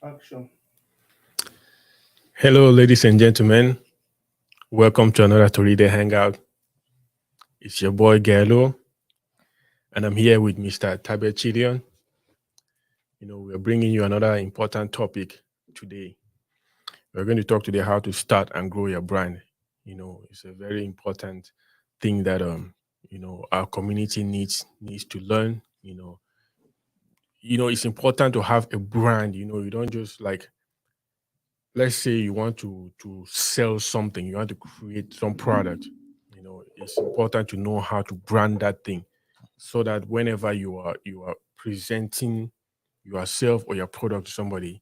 Action. Hello, ladies and gentlemen. Welcome to another Tori Hangout. It's your boy Gallo, and I'm here with Mr. Tabet Chidion. We're bringing you another important topic today. We're going to talk today how to start and grow your brand. It's a very important thing that our community needs to learn. It's important to have a brand. You don't just like, let's say you want to sell something, you want to create some product. It's important to know how to brand that thing so that whenever you are presenting yourself or your product to somebody,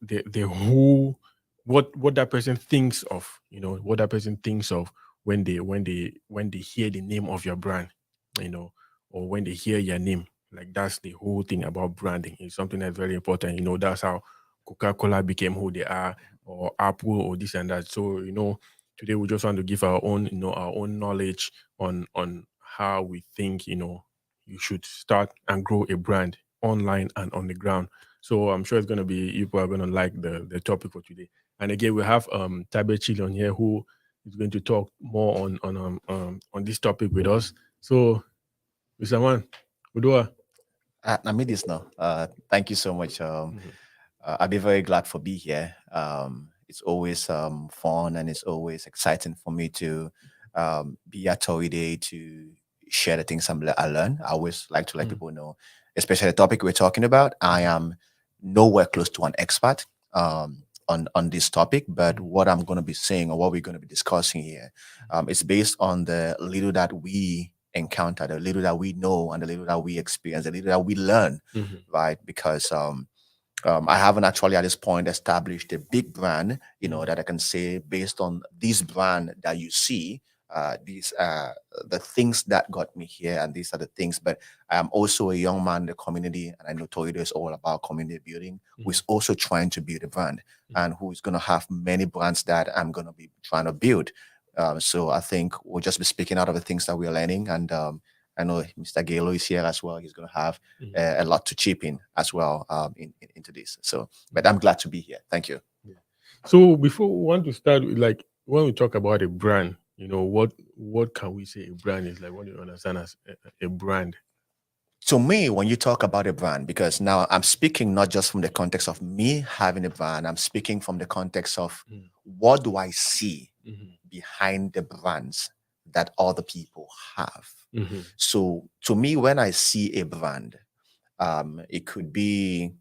the who what that person thinks of, what that person thinks of when they hear the name of your brand, you know or when they hear your name. Like, that's the whole thing about branding. It's something that's very important. That's how Coca-Cola became who they are, or Apple, or this and that. So, today we just want to give our own knowledge on how we think, you should start and grow a brand online and on the ground. So I'm sure it's gonna be people are gonna like the topic for today. And again, we have Tabe Chile on here, who is going to talk more on this topic with us. So, Mr. Man, Udua. I made this now. Thank you so much. Mhm. I'll be very glad for be here. It's always fun and it's always exciting for me to be at Tory Day to share the things I learn. I always like to let Mm. people know, especially the topic we're talking about. I Mhm. am nowhere close to an expert on this topic, but Mhm. what I'm going to be saying or what we're going to be discussing here is based on the little that we encounter, the little that we know, and the little that we experience, the little that we learn, Mhm. right? Because I haven't actually at this point established a big brand, Mhm. that I can say based on this brand that you see. These are the things that got me here, and these are the things. But I'm also a young man in the community, and I know Toledo is all about community building, who Mhm. is also trying to build a brand, Mhm. and who is going to have many brands that I'm going to be trying to build. So I think we'll just be speaking out of the things that we're learning, and I know Mr. Galo is here as well. He's going to have Mhm. a lot to chip in as well into this. So, but Mhm. I'm glad to be here. Thank you. Yeah. So before we want to start, like when we talk about a brand, what can we say a brand is like? What do you understand as a brand? To me, when you talk about a brand, because now I'm speaking not just from the context of me having a brand, I'm speaking from the context of Mhm. what do I see Mhm. behind the brands that other people have. Mhm. So to me, when I see a brand, it could be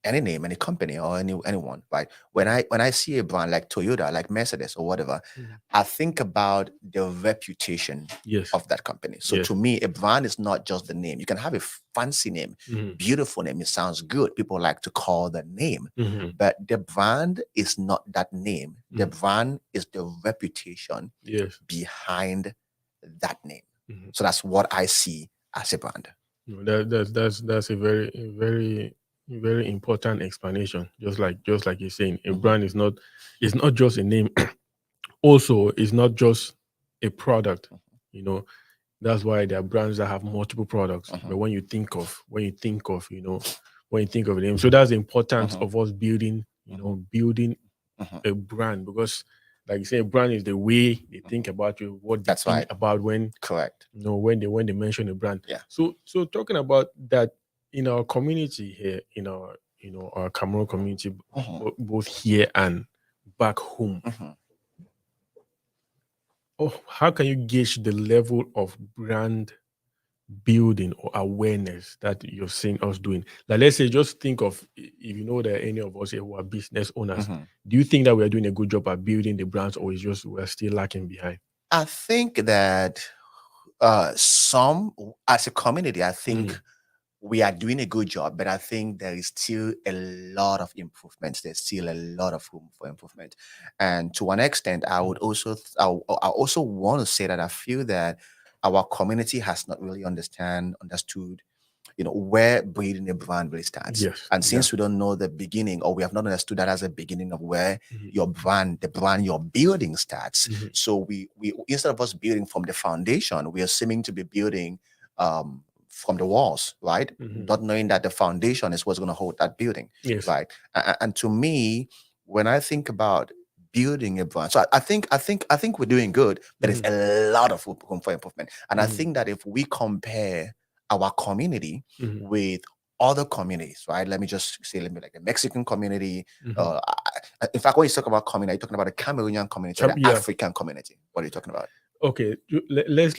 any name, any company, or anyone, right? When I see a brand like Toyota, like Mercedes, or whatever, Mhm. I think about the reputation Yes. of that company. So to Yes. me, a brand is not just the name. You can have a fancy name, Mhm. beautiful name. It sounds good. People like to call the name, Mhm. but the brand is not that name. The Mhm. brand is the reputation Yes. behind that name. Mhm. So that's what I see as a brand. No, that's a very important explanation. Just like you're saying, a Mhm. brand is not just a name. Also, it's not just a product. You know, That's why there are brands that have multiple products. But Mhm. when you think of them, so that's the importance Mhm. of us Mhm. building Mhm. a brand, because, like you say, a brand is the way they think Mhm. about you, what they That's think right. about when Correct. when they mention a brand. Yeah. So talking about that, in our community here, in our Cameroon community, Mhm. both here and back home. Mhm. Oh, how can you gauge the level of brand building or awareness that you're seeing us doing? Like, let's say, just think of, if you know that any of us here who are business owners, Mhm. do you think that we are doing a good job at building the brands, or is just we're still lacking behind? I think that some as a community, I think Mm, we are doing a good job, but I think there is still a lot of improvements. There's still a lot of room for improvement, and to an extent, I would mm, also I also want to say that I feel that our community has not really understood where building a brand really starts. yes, And yeah. since we don't know the beginning, or we have not understood that as a beginning of where Mhm, the brand you're building starts, mhm, so we instead of us building from the foundation, we are seeming to be building from the walls, right? Mhm. Not knowing that the foundation is what's going to hold that building, Yes. right? And to me, when I think about building a brand, so I think we're doing good, but there's a lot of room for improvement. And I Mhm. think that if we compare our community Mhm. with other communities, right? Let me just say, let me like the Mexican community. Mhm. In fact, when you talk about community, are you talking about the Cameroonian community or the Yeah. African community? What are you talking about? Okay. Let's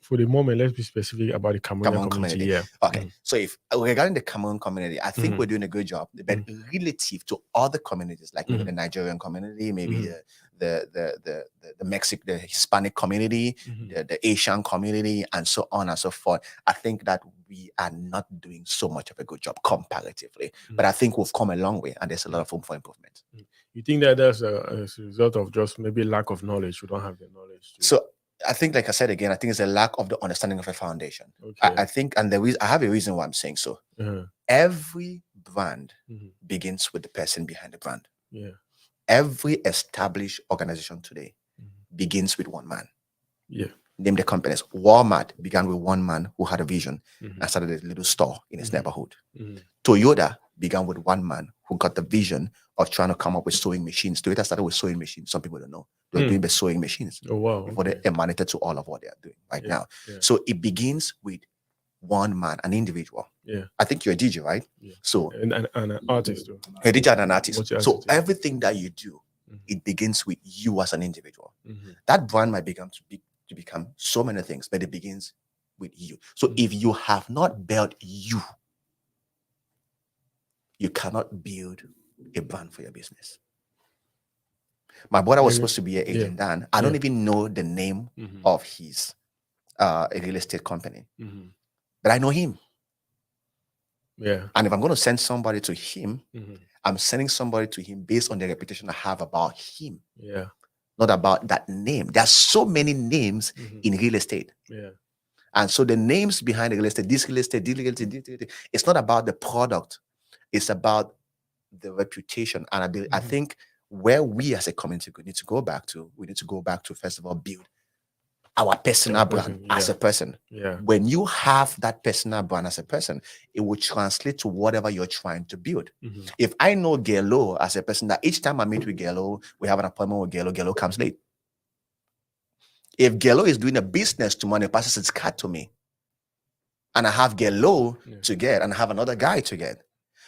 for the moment let's be specific about the Cameroonian Cameroon community. community. Yeah. Okay. Mhm. So if regarding the Cameroon community, I think Mhm. we're doing a good job. But Mhm. relative to other communities, like maybe Mhm. the Nigerian community, maybe Mhm. the Mexican, the Hispanic community, Mhm. the Asian community, and so on and so forth, I think that we are not doing so much of a good job comparatively. But I think we've come a long way, and there's a lot of room for improvement. You think that that's as a result of just maybe lack of knowledge? We don't have the knowledge to. So I think, like I said again, I think it's a lack of the understanding of a foundation. Okay. I think, and the reason I have a reason why I'm saying so. Uh-huh. Every brand Mhm. begins with the person behind the brand. Yeah. Every established organization today Mhm. begins with one man. Yeah. Name the companies. Walmart began with one man who had a vision Mhm. and started a little store in his Mhm. neighborhood. Mhm. Toyota began with one man who got the vision of trying to come up with sewing machines. Toyota started with sewing machines. Some people don't know. They were doing the sewing machines Oh wow. before they Okay. emanated to all of what they are doing right Yeah. now. Yeah. So it begins with one man, an individual. Yeah. I think you're a DJ, right? Yeah. So And an artist too. a DJ and an artist. So Multi-artist. everything that you do, Mhm. it begins with you as an individual. Mhm. That brand might become to become so many things, but it begins with you. So if you have not built you, you cannot build a brand for your business. My brother was supposed to be an Yeah. agent Dan. I don't Yeah. even know the name Mhm. of his a real estate company, Mhm. but I know him. Yeah. And if I'm going to send somebody to him, Mhm. I'm sending somebody to him based on the reputation I have about him, Yeah. not about that name. There are so many names Mhm. in real estate. Yeah. And so the names behind the real estate, this real estate, this real estate, this real estate, it's not about the product, it's about the reputation. And I think where we as a community need to go back to, we need to go back to, first of all, build our personal brand as a person. Yeah. When you have that personal brand as a person, it will translate to whatever you're trying to build. Mhm. If I know Gelo as a person, that each time I meet with Gelo, we have an appointment with Gelo, Gelo comes late. If Gelo is doing a business tomorrow, he passes his card to me, and I have Gelo to get, and I have another guy to get,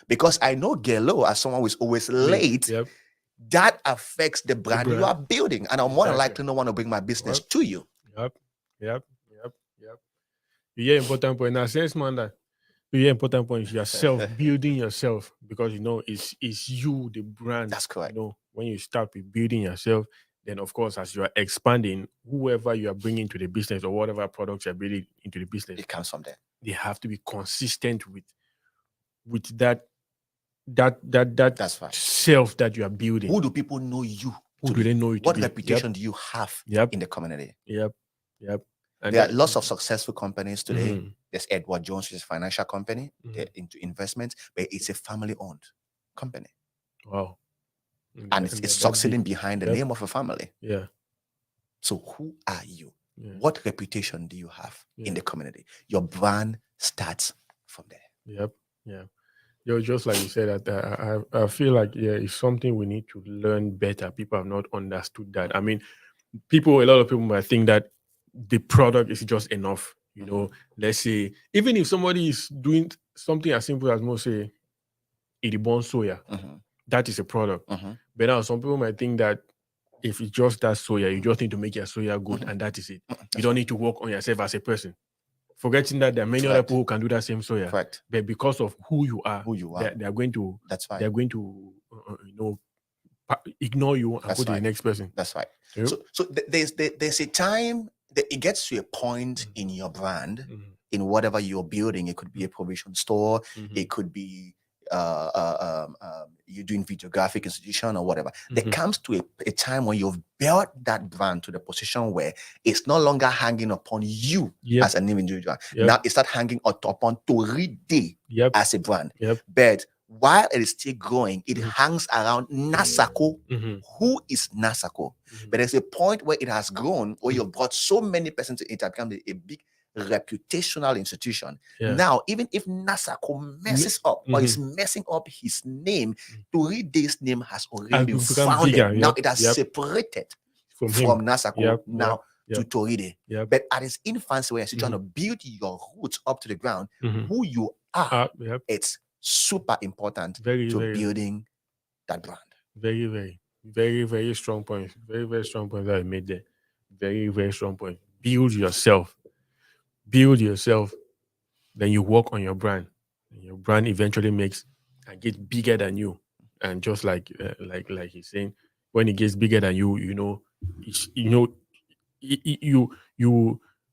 because I know Gelo as someone who is always late. Yep. That affects the brand you are building, and I'm more than Exactly. likely not want to bring my business to you. Yep. Yep. Yep. Yep. You hear important point. Now, since man that you hear important point is yourself, building yourself, because it's you, the brand. That's correct. When you start with building yourself, then of course as you are expanding, whoever you are bringing to the business or whatever products you're building into the business, It comes from there. they have to be consistent with that That's right. self that you are building. Who do people know you Who to do be? they know you to What be? reputation do you have Yep. in the community? Yep. And There are lots of successful companies today. Mhm. There's Edward Jones, which is a financial company. They're Mhm. into investments, but it's a family-owned company. Wow. And it's they're that succeeding big. behind the Yep. name of a family. Yeah. So who are you? Yeah. What reputation do you have in the community? Your brand starts from there. Yep. Yeah. Just like you said, that I feel like it's something we need to learn better. People have not understood that. I mean, a lot of people might think that the product is just enough. Let's say even if somebody is doing something as simple as most say, Idibon soya, that is a product. But now some people might think that if it's just that soya, you just need to make your soya good, and that is it. You don't need to work on yourself as a person. Forgetting that there are many other people who can do that same soya. Correct. But because of who you are, they are going to That's right. they're going to ignore you and go to the next person. That's right. Yep. So there's a time that it gets to a point in your brand, in whatever you're building. It could be a provision store, it could be you're doing videographic institution or whatever. There comes to a time when you've built that brand to the position where it's no longer hanging upon you as an individual. Now it's not hanging upon Tori Day as a brand. But while it is still growing, it hangs around Nasako. Who is Nasako? But there's a point where it has grown, where you've brought so many persons to it, has become a big reputational institution. Yeah. Now, even if NASACO messes up or is messing up his name, Tori Day's name has already Has been become founded. bigger. Now Yep. it has Yep. separated From from him. NASACO Yep. now Yep. to Tori Day. Yep. But at its infancy, when you're trying to build your roots up to the ground, who you are, Yep. it's super important Very, to very, building that brand. very, very, very, very strong point. Very, very strong point that I made there. Very, very strong point. Build yourself. Build yourself. Then you work on your brand. And your brand eventually makes and gets bigger than you. And just like he's saying, when it gets bigger than you, you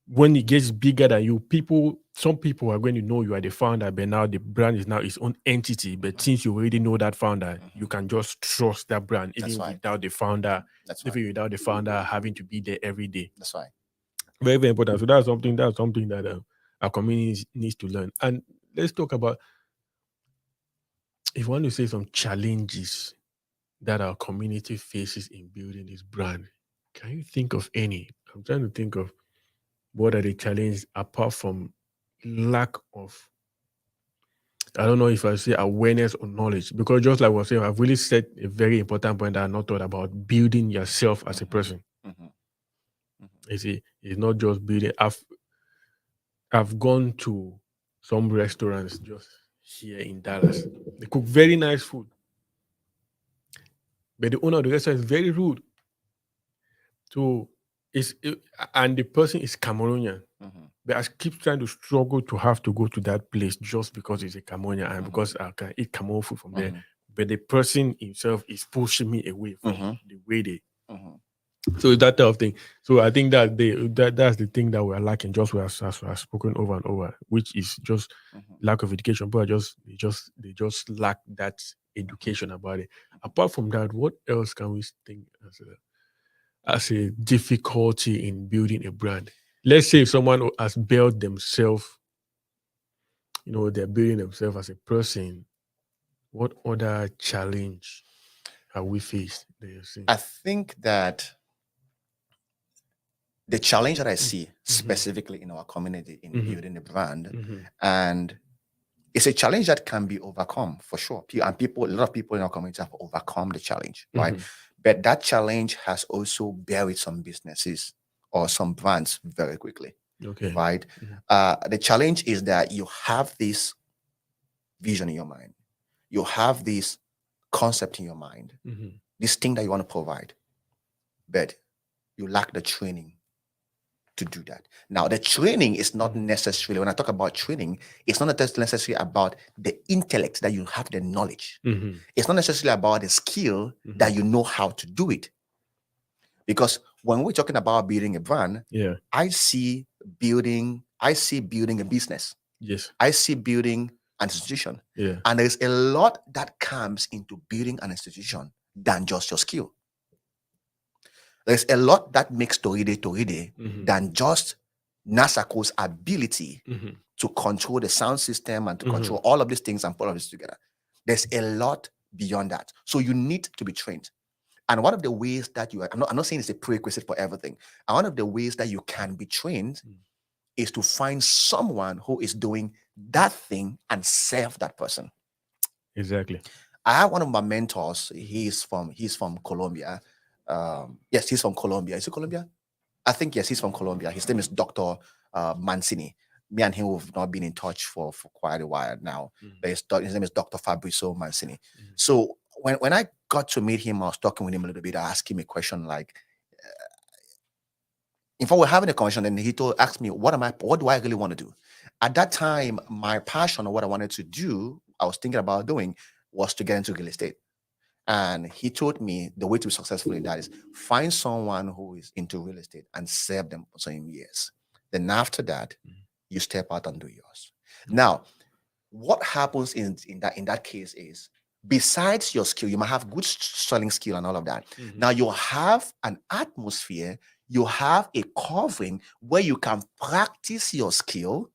when it gets bigger than you, some people are going to know you are the founder, but now the brand is now its own entity. But since you already know that founder, you can just trust that brand, even right. without the founder, That's right. even without the founder having to be there every day. That's right. Very, very important. So that's something that our community needs to learn. And let's talk about, if you want to say some challenges that our community faces in building this brand, can you think of any? I'm trying to think of what are the challenges apart from lack of, I don't know if I say awareness or knowledge, because just like I was saying, I've really said a very important point that I not thought about: building yourself as a person. You see, it's not just building. I've gone to some restaurants just here in Dallas. They cook very nice food, but the owner of the restaurant is very rude. So and the person is Cameroonian. But I keep trying to struggle to have to go to that place just because it's a Cameroonian and because I can eat Cameroon food from there. But the person himself is pushing me away from the way they. So it's that type of thing. So I think that's the thing that we're lacking, just as we have spoken over and over, which is just lack of education. But they just lack that education about it. Apart from that, what else can we think as a difficulty in building a brand? Let's say if someone has built themselves, they're building themselves as a person. What other challenge have we faced that you're seeing? I think that the challenge that I see specifically in our community in building a brand, and it's a challenge that can be overcome for sure. And a lot of people in our community have overcome the challenge, right? But that challenge has also buried some businesses or some brands very quickly, Okay. right? The challenge is that you have this vision in your mind, you have this concept in your mind, this thing that you want to provide, but you lack the training to do that. Now, the training is not necessarily, when I talk about training, it's not necessarily about the intellect that you have the knowledge. It's not necessarily about the skill that you know how to do it. Because when we're talking about building a brand, I see building a business. Yes. I see building an institution. Yeah. And there's a lot that comes into building an institution than just your skill. There's a lot that makes Tori Day than just NASACO's ability to control the sound system and to control all of these things and put all of this together. There's a lot beyond that. So you need to be trained. And one of the ways that I'm not saying it's a prerequisite for everything. And one of the ways that you can be trained is to find someone who is doing that thing and serve that person. Exactly. I have one of my mentors. He's from Colombia. Yes, he's from Colombia. Is it Colombia? I think yes, he's from Colombia. His name is Dr. Mancini. Me and him have not been in touch for quite a while now. But his name is Dr. Fabrizio Mancini. So when I got to meet him, I was talking with him a little bit. I asked him a question like, in fact, we're having a conversation, and he asked me, what do I really want to do? At that time, my passion or what I wanted to do, I was thinking about doing, was to get into real estate. And he told me the way to be successful in that is find someone who is into real estate and serve them for some years. Then after that, you step out and do yours. Now, what happens in that case is, besides your skill, you might have good selling skill and all of that. Now you have an atmosphere, you have a covering where you can practice your skill.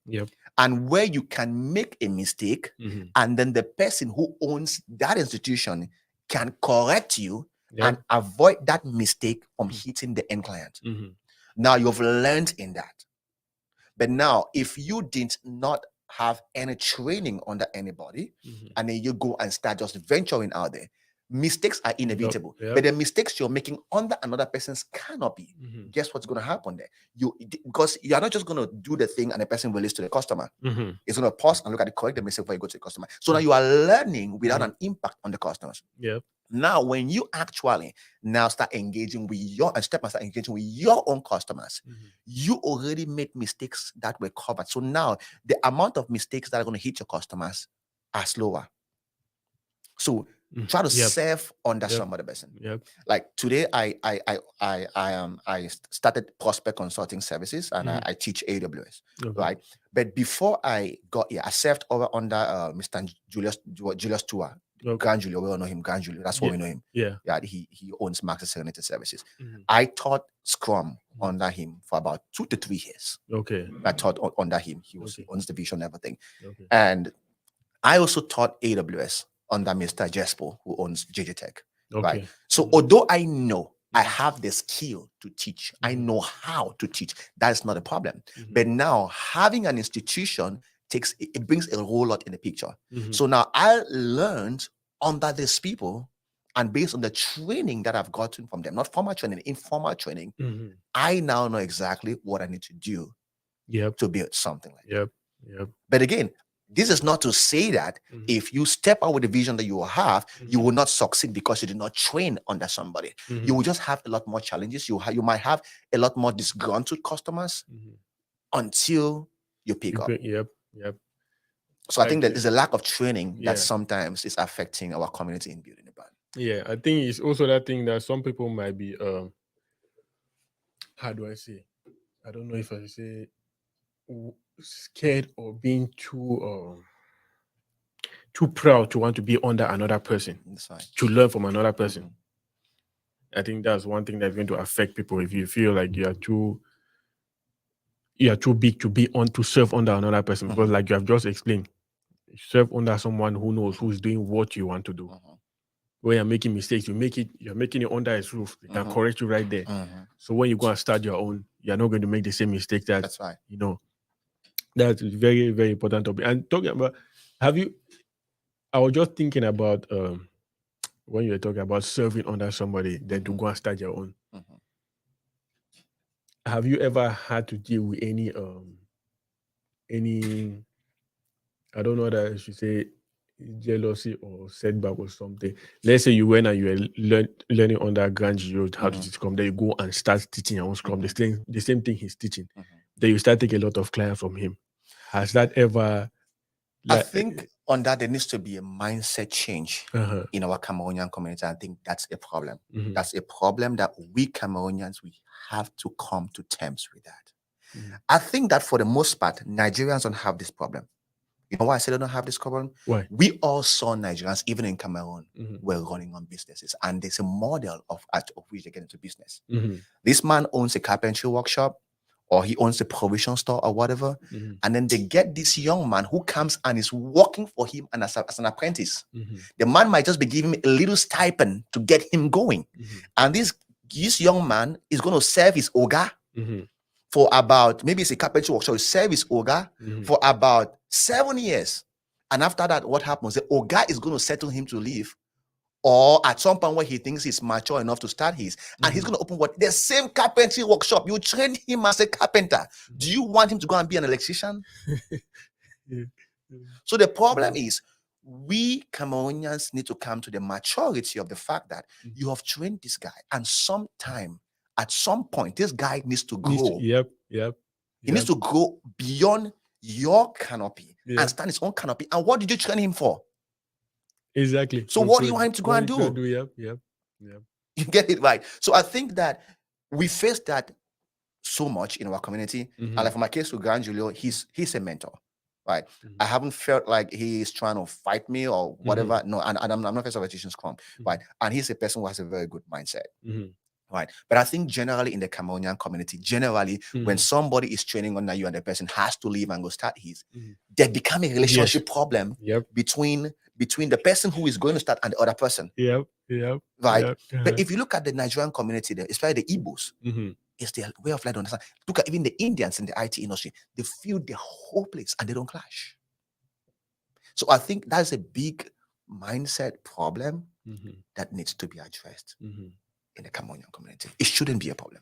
And where you can make a mistake, and then the person who owns that institution can correct you and avoid that mistake from hitting the end client. Now you've learned in that. But now, if you did not have any training under anybody, and then you go and start just venturing out there, mistakes are inevitable. But the mistakes you're making under another person's canopy, guess what's going to happen there? Because you are not just going to do the thing and the person release to the customer. It's going to pause and look at the correct mistake before you go to the customer. So now you are learning without an impact on the customers. Now, when you actually now start engaging with start engaging with your own customers, you already made mistakes that were covered. So now the amount of mistakes that are going to hit your customers are slower. So try to serve under some other person. Like today, I started Prospect Consulting Services, and I teach AWS, right? But before I got here, I served over under Mr. Julius Tua. Grand Julio, we all know him. Grand Julio, that's what we know him. Yeah, he owns Max Serenity Services. I taught Scrum under him for about 2 to 3 years. I taught under him. He owns the vision and everything. And I also taught AWS under Mr. Jespo, who owns JJ Tech. Right. So although I know I have the skill to teach, I know how to teach, that's not a problem. But now having an institution it brings a whole lot in the picture. So now I learned under these people, and based on the training that I've gotten from them, not formal training, informal training, I now know exactly what I need to do to build something like that. But again, this is not to say that if you step out with the vision that you have, you will not succeed because you did not train under somebody. You will just have a lot more challenges. You might have a lot more disgruntled customers until you pick up. So I think that there's a lack of training that sometimes is affecting our community in building a brand. Yeah, I think it's also that thing that some people might be how do I say? I don't know if I say scared or being too proud to want to be under another person, to learn from another person. I think that's one thing that's going to affect people. If you feel like you are too big to be on to serve under another person, because like you have just explained, you serve under someone who knows, who's doing what you want to do. When you're making mistakes, you're making it under his roof. They can correct you right there. So when you go and start your own, you're not going to make the same mistake that's right. That's very, very important topic. And talking about, I was just thinking about when you were talking about serving under somebody, then to go and start your own. Have you ever had to deal with any I don't know that I should say jealousy or setback or something? Let's say you went and you were learning under Grand Giro how to teach Scrum, then you go and start teaching your own Scrum, the same thing he's teaching. Then you start taking a lot of clients from him. Has that ever... I think on that there needs to be a mindset change in our Cameroonian community. I think that's a problem. That's a problem that we Cameroonians, we have to come to terms with that. I think that for the most part, Nigerians don't have this problem. You know why I say they don't have this problem? Why? We all saw Nigerians, even in Cameroon, were running on businesses, and there's a model of which they get into business. This man owns a carpentry workshop, or he owns a provision store or whatever, and then they get this young man who comes and is working for him and as an apprentice. The man might just be giving him a little stipend to get him going, and this young man is going to serve his Oga for about, maybe it's a carpentry workshop, serve his Oga for about 7 years. And after that, what happens? The Oga is going to settle him to leave, or at some point where he thinks he's mature enough to start his, and he's going to open the same carpentry workshop. You trained him as a carpenter. Do you want him to go and be an electrician? So the problem is, we Cameroonians need to come to the maturity of the fact that you have trained this guy, and at some point, this guy needs to grow. He needs to grow beyond your canopy and stand his own canopy. And what did you train him for? Exactly. So what do you want him to go and do? You get it right. So I think that we face that so much in our community. And like for my case with Grand Julio, he's a mentor, right? I haven't felt like he's trying to fight me or whatever. No, and I'm not facing teaching Scrum, right? And he's a person who has a very good mindset. Right. But I think generally in the Cameroonian community, when somebody is training under you and the person has to leave and go start his, there become a relationship problem between the person who is going to start and the other person. Right. But if you look at the Nigerian community, especially the Igbos, It's their way of life to understand. Look at even the Indians in the IT industry. They feel the whole place and they don't clash. So I think that's a big mindset problem that needs to be addressed in the Cameroonian community. It shouldn't be a problem.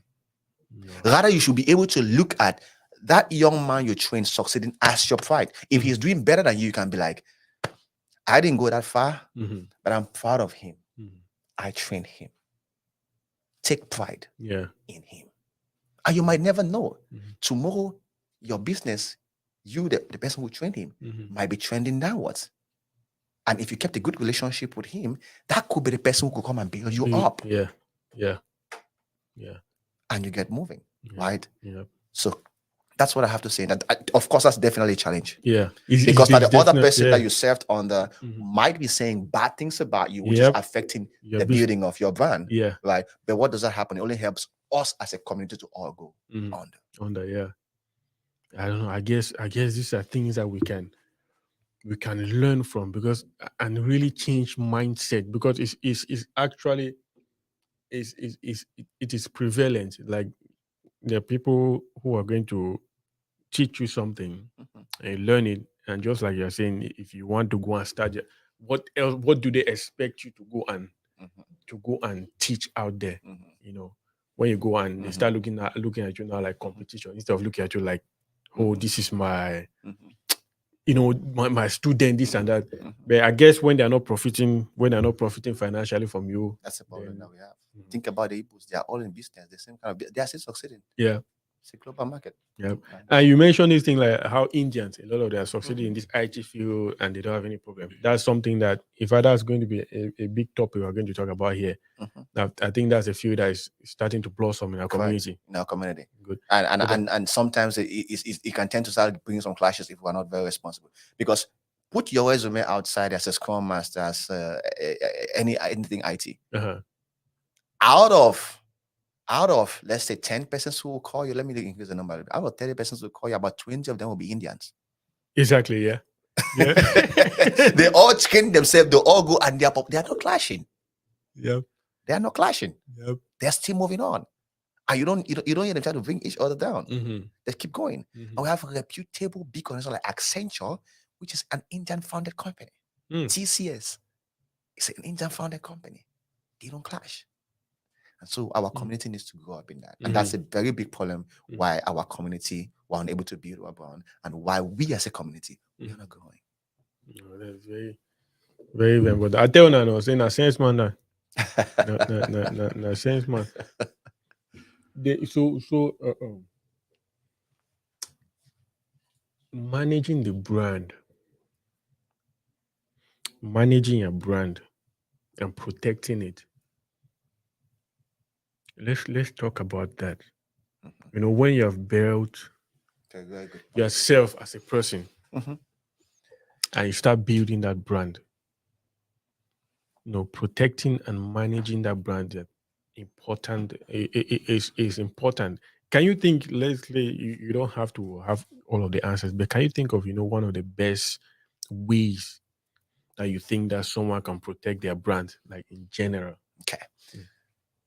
No. Rather, you should be able to look at that young man you trained succeeding as your pride. If he's doing better than you can be like, I didn't go that far, but I'm proud of him. I trained him. Take pride in him. And you might never know. Tomorrow, your business, you, the person who trained him, might be trending downwards. And if you kept a good relationship with him, that could be the person who could come and build you up. Yeah. And you get moving, right? Yeah. So that's what I have to say. That of course, that's definitely a challenge. Yeah. Because the other person that you served under might be saying bad things about you, which is affecting the building of your brand. Yeah. Right. But what does that happen? It only helps us as a community to all go under. Yeah. I don't know. I guess these are things that we can learn from, because and really change mindset, because it's actually it is prevalent. Like, there are people who are going to teach you something and learn it, and just like you're saying, if you want to go and start, what else? What do they expect you to go and teach out there? You know, when you go and they start looking at you now like competition, instead of looking at you like, oh, this is my my student, this and that. But I guess when they're not profiting financially from you, that's the problem that we have. Think about the Igbos; they are all in business. The same kind of, they are still succeeding. Yeah, it's a global market. Yeah, and you mentioned this thing like how Indians, a lot of them are succeeding in this IT field and they don't have any problem. That's something that, if that's going to be a big topic we're going to talk about here, I think that's a field that is starting to blossom in our community. Good. And sometimes it can tend to start bringing some clashes if we're not very responsible. Because put your resume outside as a Scrum Master, as anything IT. Out of let's say 10 persons who will call you, let me increase the number. Out of 30 persons who will call you, about 20 of them will be Indians. Exactly. Yeah. They all train themselves. They all go and they are not clashing. Yep. They are not clashing. Yep. They're still moving on. And you don't hear them try to bring each other down. They keep going. And we have a reputable big organization like Accenture, which is an Indian founded company. TCS is an Indian founded company. They don't clash. And so our community needs to grow up in that. And that's a very big problem why our community were unable to build our brand, and why we as a community, we are not growing. No, that's very, very, very important. I tell you now, I was saying, a sense man, no sense man. Managing the brand, managing your brand and protecting it. Let's talk about that. You know, when you have built yourself as a person and you start building that brand, you know, protecting and managing that brand is important. Can you think, let's say you don't have to have all of the answers, but can you think of, one of the best ways that you think that someone can protect their brand, like in general? Okay.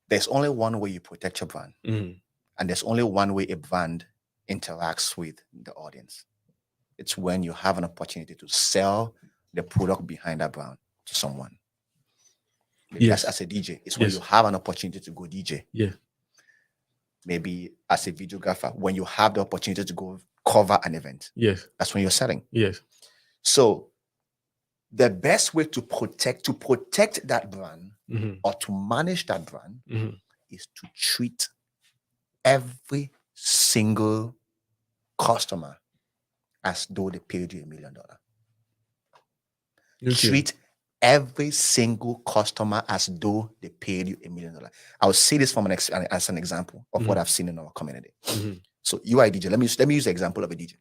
There's only one way you protect your brand. And there's only one way a brand interacts with the audience. It's when you have an opportunity to sell the product behind that brand to someone. Maybe as a DJ, it's when you have an opportunity to go DJ. Yeah. Maybe as a videographer, when you have the opportunity to go cover an event. Yes. That's when you're selling. Yes. So the best way to protect that brand or to manage that brand is to treat every single customer as though they paid you $1 million. Okay. Treat every single customer as though they paid you $1 million. I'll say this from as an example of what I've seen in our community. So you are a DJ. Let me use the example of a DJ.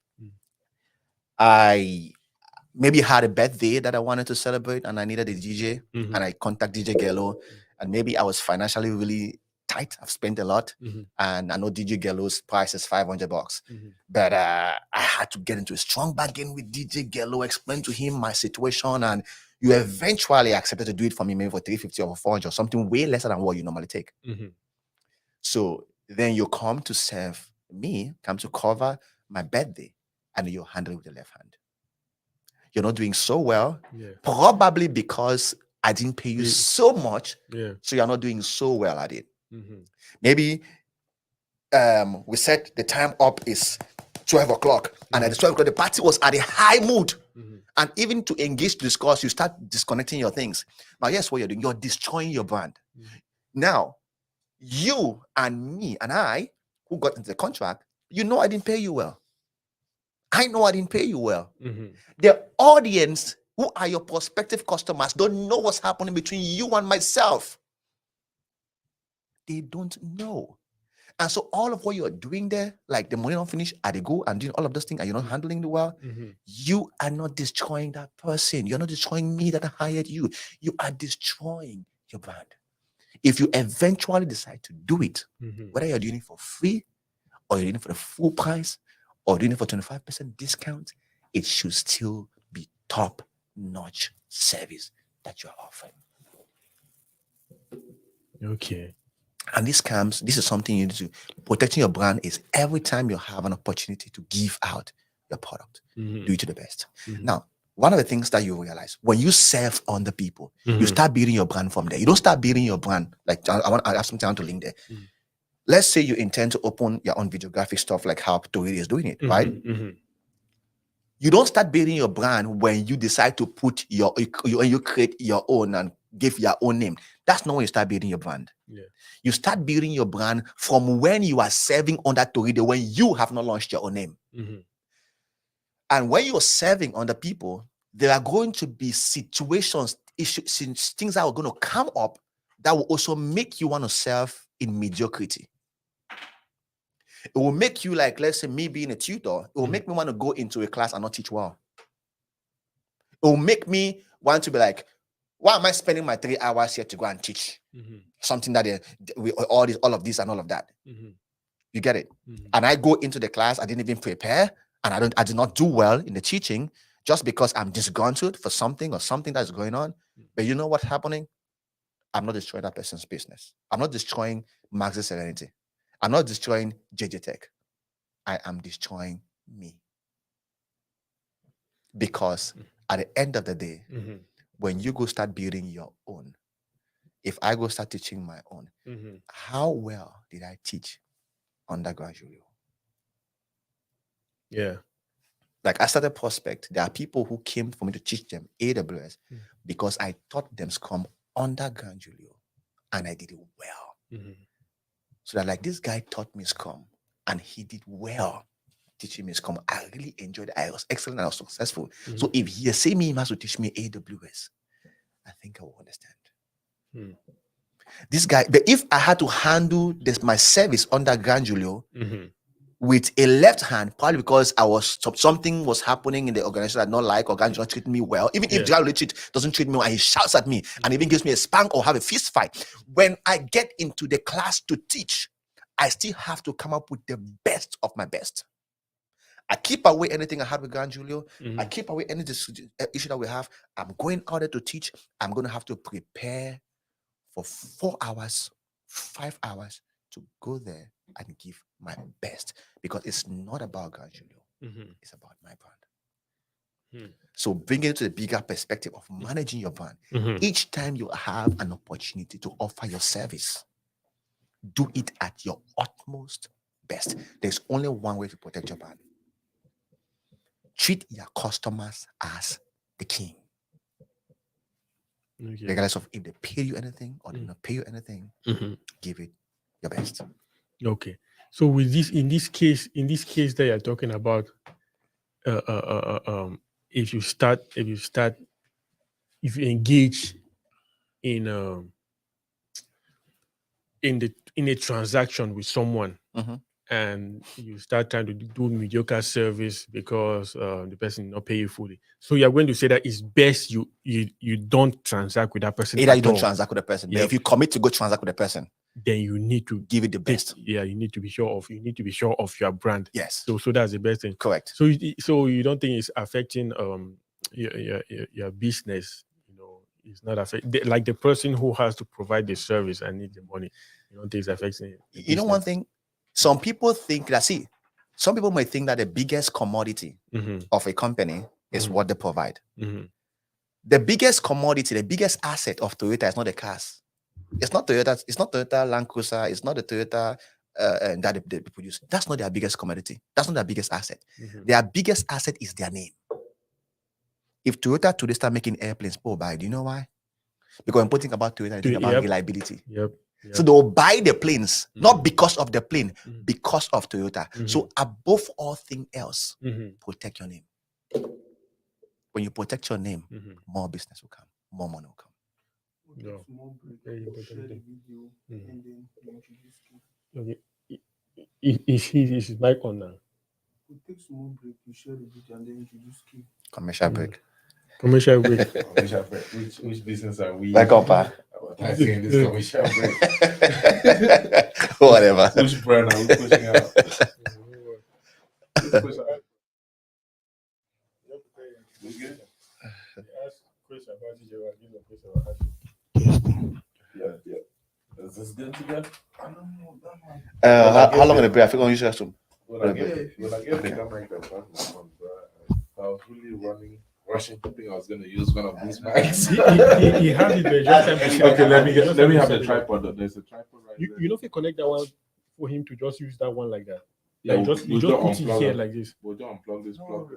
I maybe had a birthday that I wanted to celebrate and I needed a DJ, and I contact DJ Gello, and maybe I was financially really tight. I've spent a lot, and I know DJ Gello's price is $500, but I had to get into a strong bargain with DJ Gello, explain to him my situation, and you eventually accepted to do it for me, maybe for $350 or $400, something way lesser than what you normally take. So Then you come to serve me, come to cover my birthday, and you're handling with the left hand. You're not doing so well, Yeah. probably because I didn't pay you Yeah. so much, Yeah. so you're not doing so well at it. Mm-hmm. Maybe we set the time up is 12 o'clock, and at the 12 o'clock, the party was at a high mood. Mm-hmm. And even to engage to discuss, you start disconnecting your things. Now, yes, what you're doing, you're destroying your brand. Mm-hmm. Now, you and me and I, who got into the contract, you know I didn't pay you well. I know I didn't pay you well. Mm-hmm. The audience, who are your prospective customers, don't know what's happening between you and myself. They don't know. And so all of what you're doing there, like the money don't finish, at the go and doing all of those things, and you're not handling it well, Mm-hmm. you are not destroying that person. You're not destroying me that hired you. You are destroying your brand. If you eventually decide to do it, Mm-hmm. whether you're doing it for free, or you're doing it for the full price, or doing it for 25% discount, it should still be top-notch service that you're offering. Okay. And this is something you need to, protecting your brand is every time you have an opportunity to give out your product, Mm-hmm. do it to the best. Mm-hmm. Now, one of the things that you realize when you serve on the people, you Mm-hmm. start building your brand from there. You don't start building your brand like I have some time to link there. Mm-hmm. Let's say you intend to open your own videographic stuff like how Tori is doing it, Mm-hmm. right? Mm-hmm. You don't start building your brand when you decide to put you create your own and give your own name. That's not when you start building your brand. Yeah. You start building your brand from when you are serving under Torido, when you have not launched your own name. Mm-hmm. And when you're serving under people, there are going to be situations, issues, things that are going to come up that will also make you want to serve in mediocrity. It will make you, like, let's say me being a tutor, it will make me want to go into a class and not teach well. It will make me want to be like, why am I spending my 3 hours here to go and teach something that we all of this and all of that? Mm-hmm. You get it? Mm-hmm. And I go into the class, I didn't even prepare, and I did not do well in the teaching just because I'm disgruntled for something or something that's going on. But you know what's happening? I'm not destroying that person's business. I'm not destroying Max's Serenity. I'm not destroying JJ Tech. I am destroying me. Because at the end of the day, Mm-hmm. when you go start building your own, if I go start teaching my own, Mm-hmm. how well did I teach undergraduate? Yeah. Like I started Prospect, there are people who came for me to teach them AWS because I taught them Scrum undergraduate and I did it well. Mm-hmm. So that like this guy taught me Scrum and he did well teaching me Scrum. I really enjoyed it. I was excellent. I was successful. Mm-hmm. So if he say me, he has to teach me AWS, I think I will understand. This guy, but if I had to handle this my service under Granjulio with a left hand, probably because I was something was happening in the organization I not like, or Granjulio treating me well. Even if Granjulio doesn't treat me well and he shouts at me and even gives me a spank or have a fist fight, when I get into the class to teach, I still have to come up with the best of my best. I keep away anything I had with Grand Julio. I keep away any issue that we have. I'm going out there to teach. I'm going to have to prepare for 4 hours, 5 hours to go there and give my best, because it's not about Grand Julio. It's about my brand. So bring it to the bigger perspective of managing your brand. Each time you have an opportunity to offer your service, do it at your utmost best. There's only one way to protect your brand. Treat your customers as the king. Regardless of if they pay you anything or they not pay you anything, give it your best. Okay. So with this, in this case that you're talking about, if you engage in a transaction with someone, and you start trying to do mediocre service because the person not pay you fully, so you're going to say that it's best you don't transact with that person. Either you don't transact with the person, but if you commit to go transact with the person, then you need to give it the best. You need to be sure of your brand. Yes. So that's the best thing. Correct. So you don't think it's affecting your business, it's not affect like the person who has to provide the service and need the money. You don't think it's affecting the You know one business. thing, some people think that, see, some people might think that the biggest commodity Mm-hmm. of a company is Mhm. what they provide. Mm-hmm. The biggest commodity, the biggest asset of Toyota is not the cars. It's not Toyota. It's not Toyota Land Cruiser. It's not the Toyota that they produce. That's not their biggest commodity. That's not their biggest asset. Mm-hmm. Their biggest asset is their name. If Toyota today start making airplanes, people will buy. Do you know why? Because when people think about Toyota, they think about Yep. reliability. Yep. So they'll buy the planes, not Mhm. because of the plane, Mhm. because of Toyota. So above all thing else, Mhm. protect your name. When you protect your name, Mhm. more business will come, more money will come. No. Small break, Very share important the thing. video, Mhm. and then you introduce King. Okay. Is his mic on now? We take small break, you share the video, and then introduce King. Commercial Mm. break. Commercial break. Commercial break. Which business are we Like upper. advertising in this commercial break? Whatever. Which brand are we pushing out? Which push out? We good? Yeah. Is this good to go? I don't know that man. How long in the break? I think I'll use restroom. When I get the camera, I was really rushing, thinking I was going to use one of these mics. He has it, but just time to set Okay, it. let me Just let me time have to the set it up. tripod. There's a tripod right there. You know if you connect that one for him to just use that one like that. Yeah, Like we'll just put it unplug here it. like this. We'll just unplug this plug.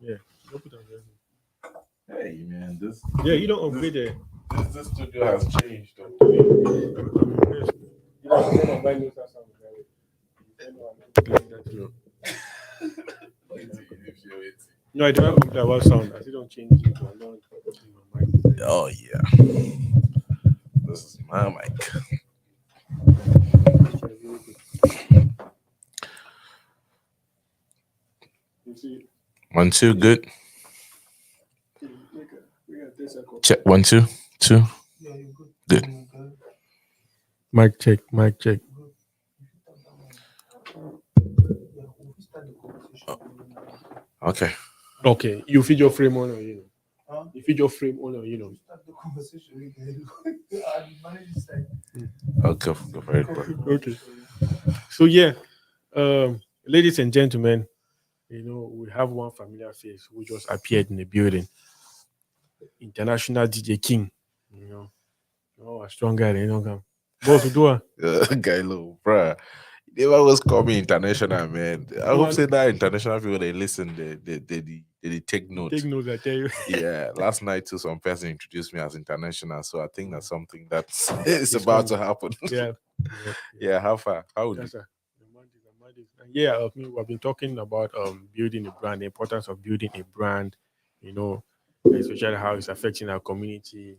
Yeah. Don't put it there. Hey man, this Yeah, you don't upgrade it. this studio has changed. Though. No, I don't complain about sound. I still don't change it. I don't Oh yeah, this is my mic. You see, 1 2 good. we got this. Check 1 2 2. Yeah, you're good. Good. You're good. Mic check, mic check. Good. Yeah, we'll start the conversation. Okay. Okay, you feed your frame on or you know. Huh? You feed your frame on or you know. Start the conversation again. I manage this side. I'll go for it. Bro. Okay. So yeah, ladies and gentlemen, you know we have one familiar face who just appeared in the building. International DJ King. You know, a strong guy. You know, come. Boss, we do a Guy, look, bruh. They always call me international, man. I hope say that international people they listen, they take note. take notes. I tell you. Yeah, last night too, some person introduced me as international, so I think that's something that's it's It's about coming. to happen. Yeah. Yeah, how far? How would That's you? a, the man is. And yeah, I mean, we've been talking about building a brand, the importance of building a brand, you know, especially how it's affecting our community,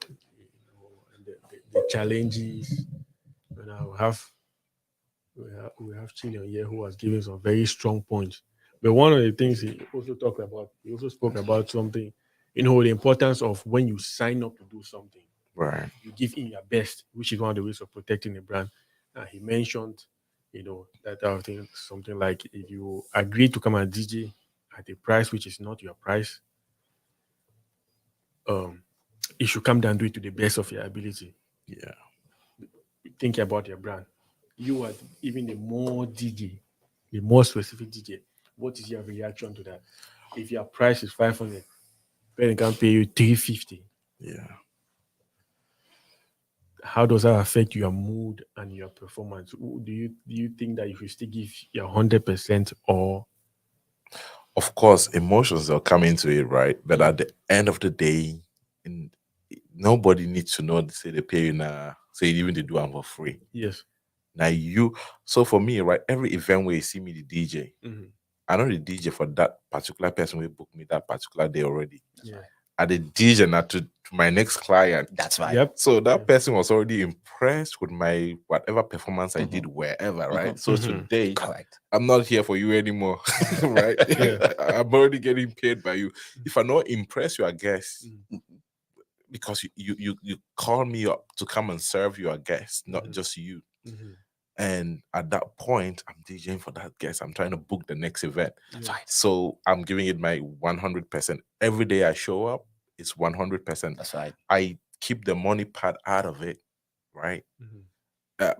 and the challenges. And we have Chilean here who has given some very strong points. But one of the things he also spoke about something, the importance of when you sign up to do something, Right. you give in your best, which is one of the ways of protecting the brand. And he mentioned, that I think something like if you agree to come and DJ at a price which is not your price, um, you should come down and do it to the best of your ability. Yeah. Think about your brand. You are even the more DJ, the more specific DJ. What is your reaction to that? If your price is 500, parent can pay you 350. Yeah. How does that affect your mood and your performance? Do you think that you should still give your 100% or Of course, emotions will come into it, right? But at the end of the day, in, nobody needs to know say they pay you now. Say even they do them for free. yes? Now you so for me, right? Every event where you see me the DJ, Mhm. I know the DJ for that particular person will book me that particular day already. Yeah. I the DJ now to my next client. That's right. Yep. So that Yeah. person was already impressed with my whatever performance I did wherever, right? So Mhm. today Correct. I'm not here for you anymore, right? Yeah. I'm already getting paid by you. If I not impress your guests, because you call me up to come and serve your guests, not just you. Mhm. And at that point, I'm DJing for that guest. I'm trying to book the next event. Yeah. So I'm giving it my 100%. Every day I show up, it's 100%. That's right. I keep the money part out of it, right? Mhm.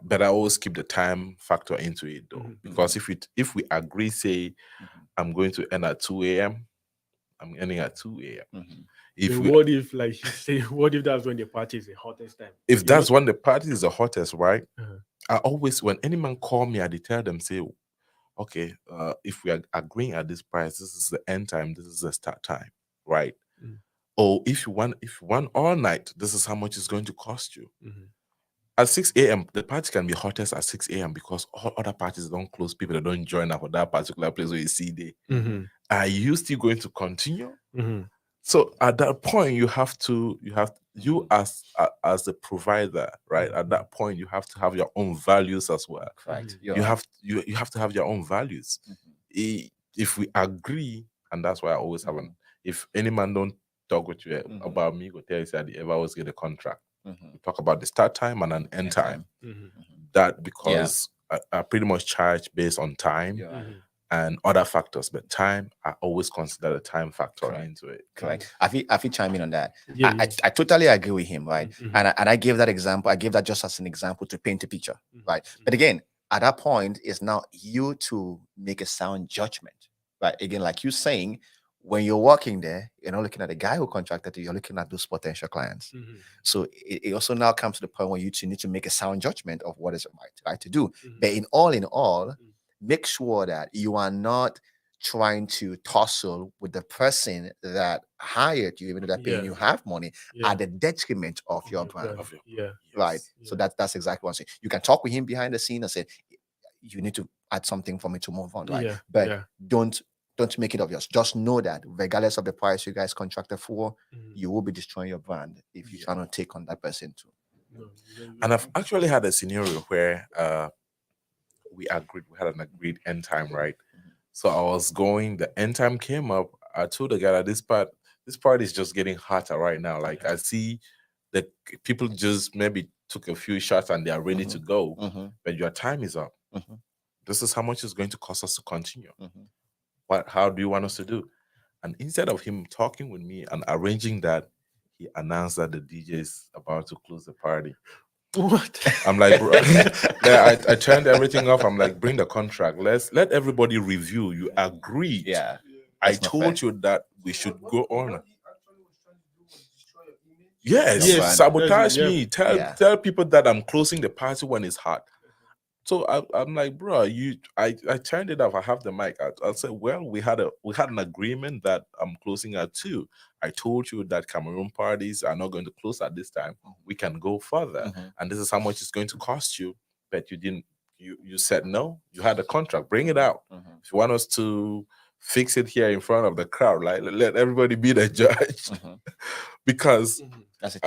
But I always keep the time factor into it though, Mhm. because if we agree, say Mhm. I'm going to end at 2 a.m., I'm ending at 2 a.m. Mhm. If Then we, what if, like you say, what if that's when the party is the hottest time? if You that's know? when the party is the hottest, right? Uh-huh. I always, when any man call me, I tell them, say, okay, if we are agreeing at this price, this is the end time, this is the start time, right? Mm. Or if you want all night, this is how much it's going to cost you. Mhm. At 6 a.m., the party can be hottest at 6 a.m. because all other parties don't close, people that don't join up for that particular place where you see there. Mhm. Are you still going to continue? Mhm. So at that point, you as the provider, right? At that point, you have to have your own values as well. Correct. Mhm. You're You right. have to have your own values. If we agree, and that's why I always have an. If any man don't talk with you about me, go tell you that they ever always get a contract. We talk about the start time and an end time. Mhm. That because I pretty much charge based on time You're right. Mhm. and other factors, but time I always consider the time factor Correct. into it. Correct. I feel chime in on that. Yeah, I, I totally agree with him, right? Mhm. And I gave that example. I gave that just as an example to paint a picture, Mhm. right? But again, at that point, it's now you to make a sound judgment, right? Again, like you saying, when you're working there, you're not looking at the guy who contracted you, you're looking at those potential clients. Mhm. So it also now comes to the point where you two need to make a sound judgment of what is right to do. Mhm. But in all, make sure that you are not trying to tussle with the person that hired you, even though they're paying Yeah. you half money, Yeah. at the detriment of your Your brand. brand. Yeah. Right. Yes. So Yeah. that's exactly what I'm saying. You can talk with him behind the scene and say, you need to add something for me to move on, right? Yeah. But Yeah. don't make it obvious. Just know that regardless of the price you guys contracted for, Mhm. you will be destroying your brand if you cannot take on that person too. No, And I've actually had a scenario where we had an agreed end time, right? So I was going, the end time came up. I told the guy that this part is just getting hotter right now. Like I see that people just maybe took a few shots and they are ready to go, but your time is up. This is how much it's going to cost us to continue. How do you want us to do? And instead of him talking with me and arranging that, he announced that the DJ is about to close the party. What? I'm like, bro, I turned everything off. I'm like, bring the contract. Let everybody review. You agreed. Yeah. I That's not told fair. you that we should go on. What he actually was trying to do was destroy your image. Yes, Your brand. sabotage Yeah. me. Tell Yeah. tell people that I'm closing the party when it's hot. So I'm like, bro, I turned it off. I have the mic. I said, well, we had an agreement that I'm closing at 2. I told you that Cameroon parties are not going to close at this time. We can go further, and this is how much it's going to cost you. But you didn't. You said no. You had a contract. Bring it out. If you want us to fix it here in front of the crowd, like let everybody be the judge, because That's a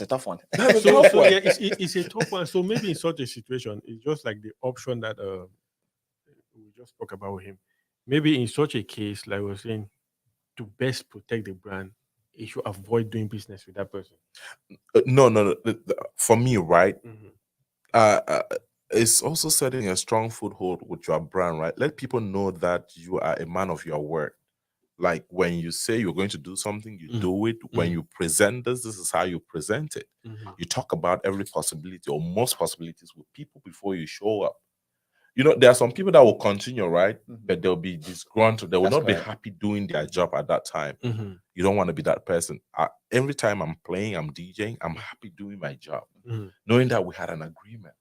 tough one. that's a So, tough so one. yeah, it's a tough one. So maybe in such a situation, it's just like the option that we just spoke about him. Maybe in such a case, like we were saying, to best protect the brand, you should avoid doing business with that person. No. For me, right? Mhm. uh, uh, it's also setting a strong foothold with your brand, right? Let people know that you are a man of your word. Like when you say you're going to do something, you do it. When you present this is how you present it. Mhm. You talk about every possibility or most possibilities with people before you show up. There are some people that will continue, right? But they'll be disgruntled. They will That's not be correct. happy doing their job at that time. Mhm. You don't want to be that person. Every time I'm playing, I'm DJing, I'm happy doing my job, Mhm. knowing that we had an agreement.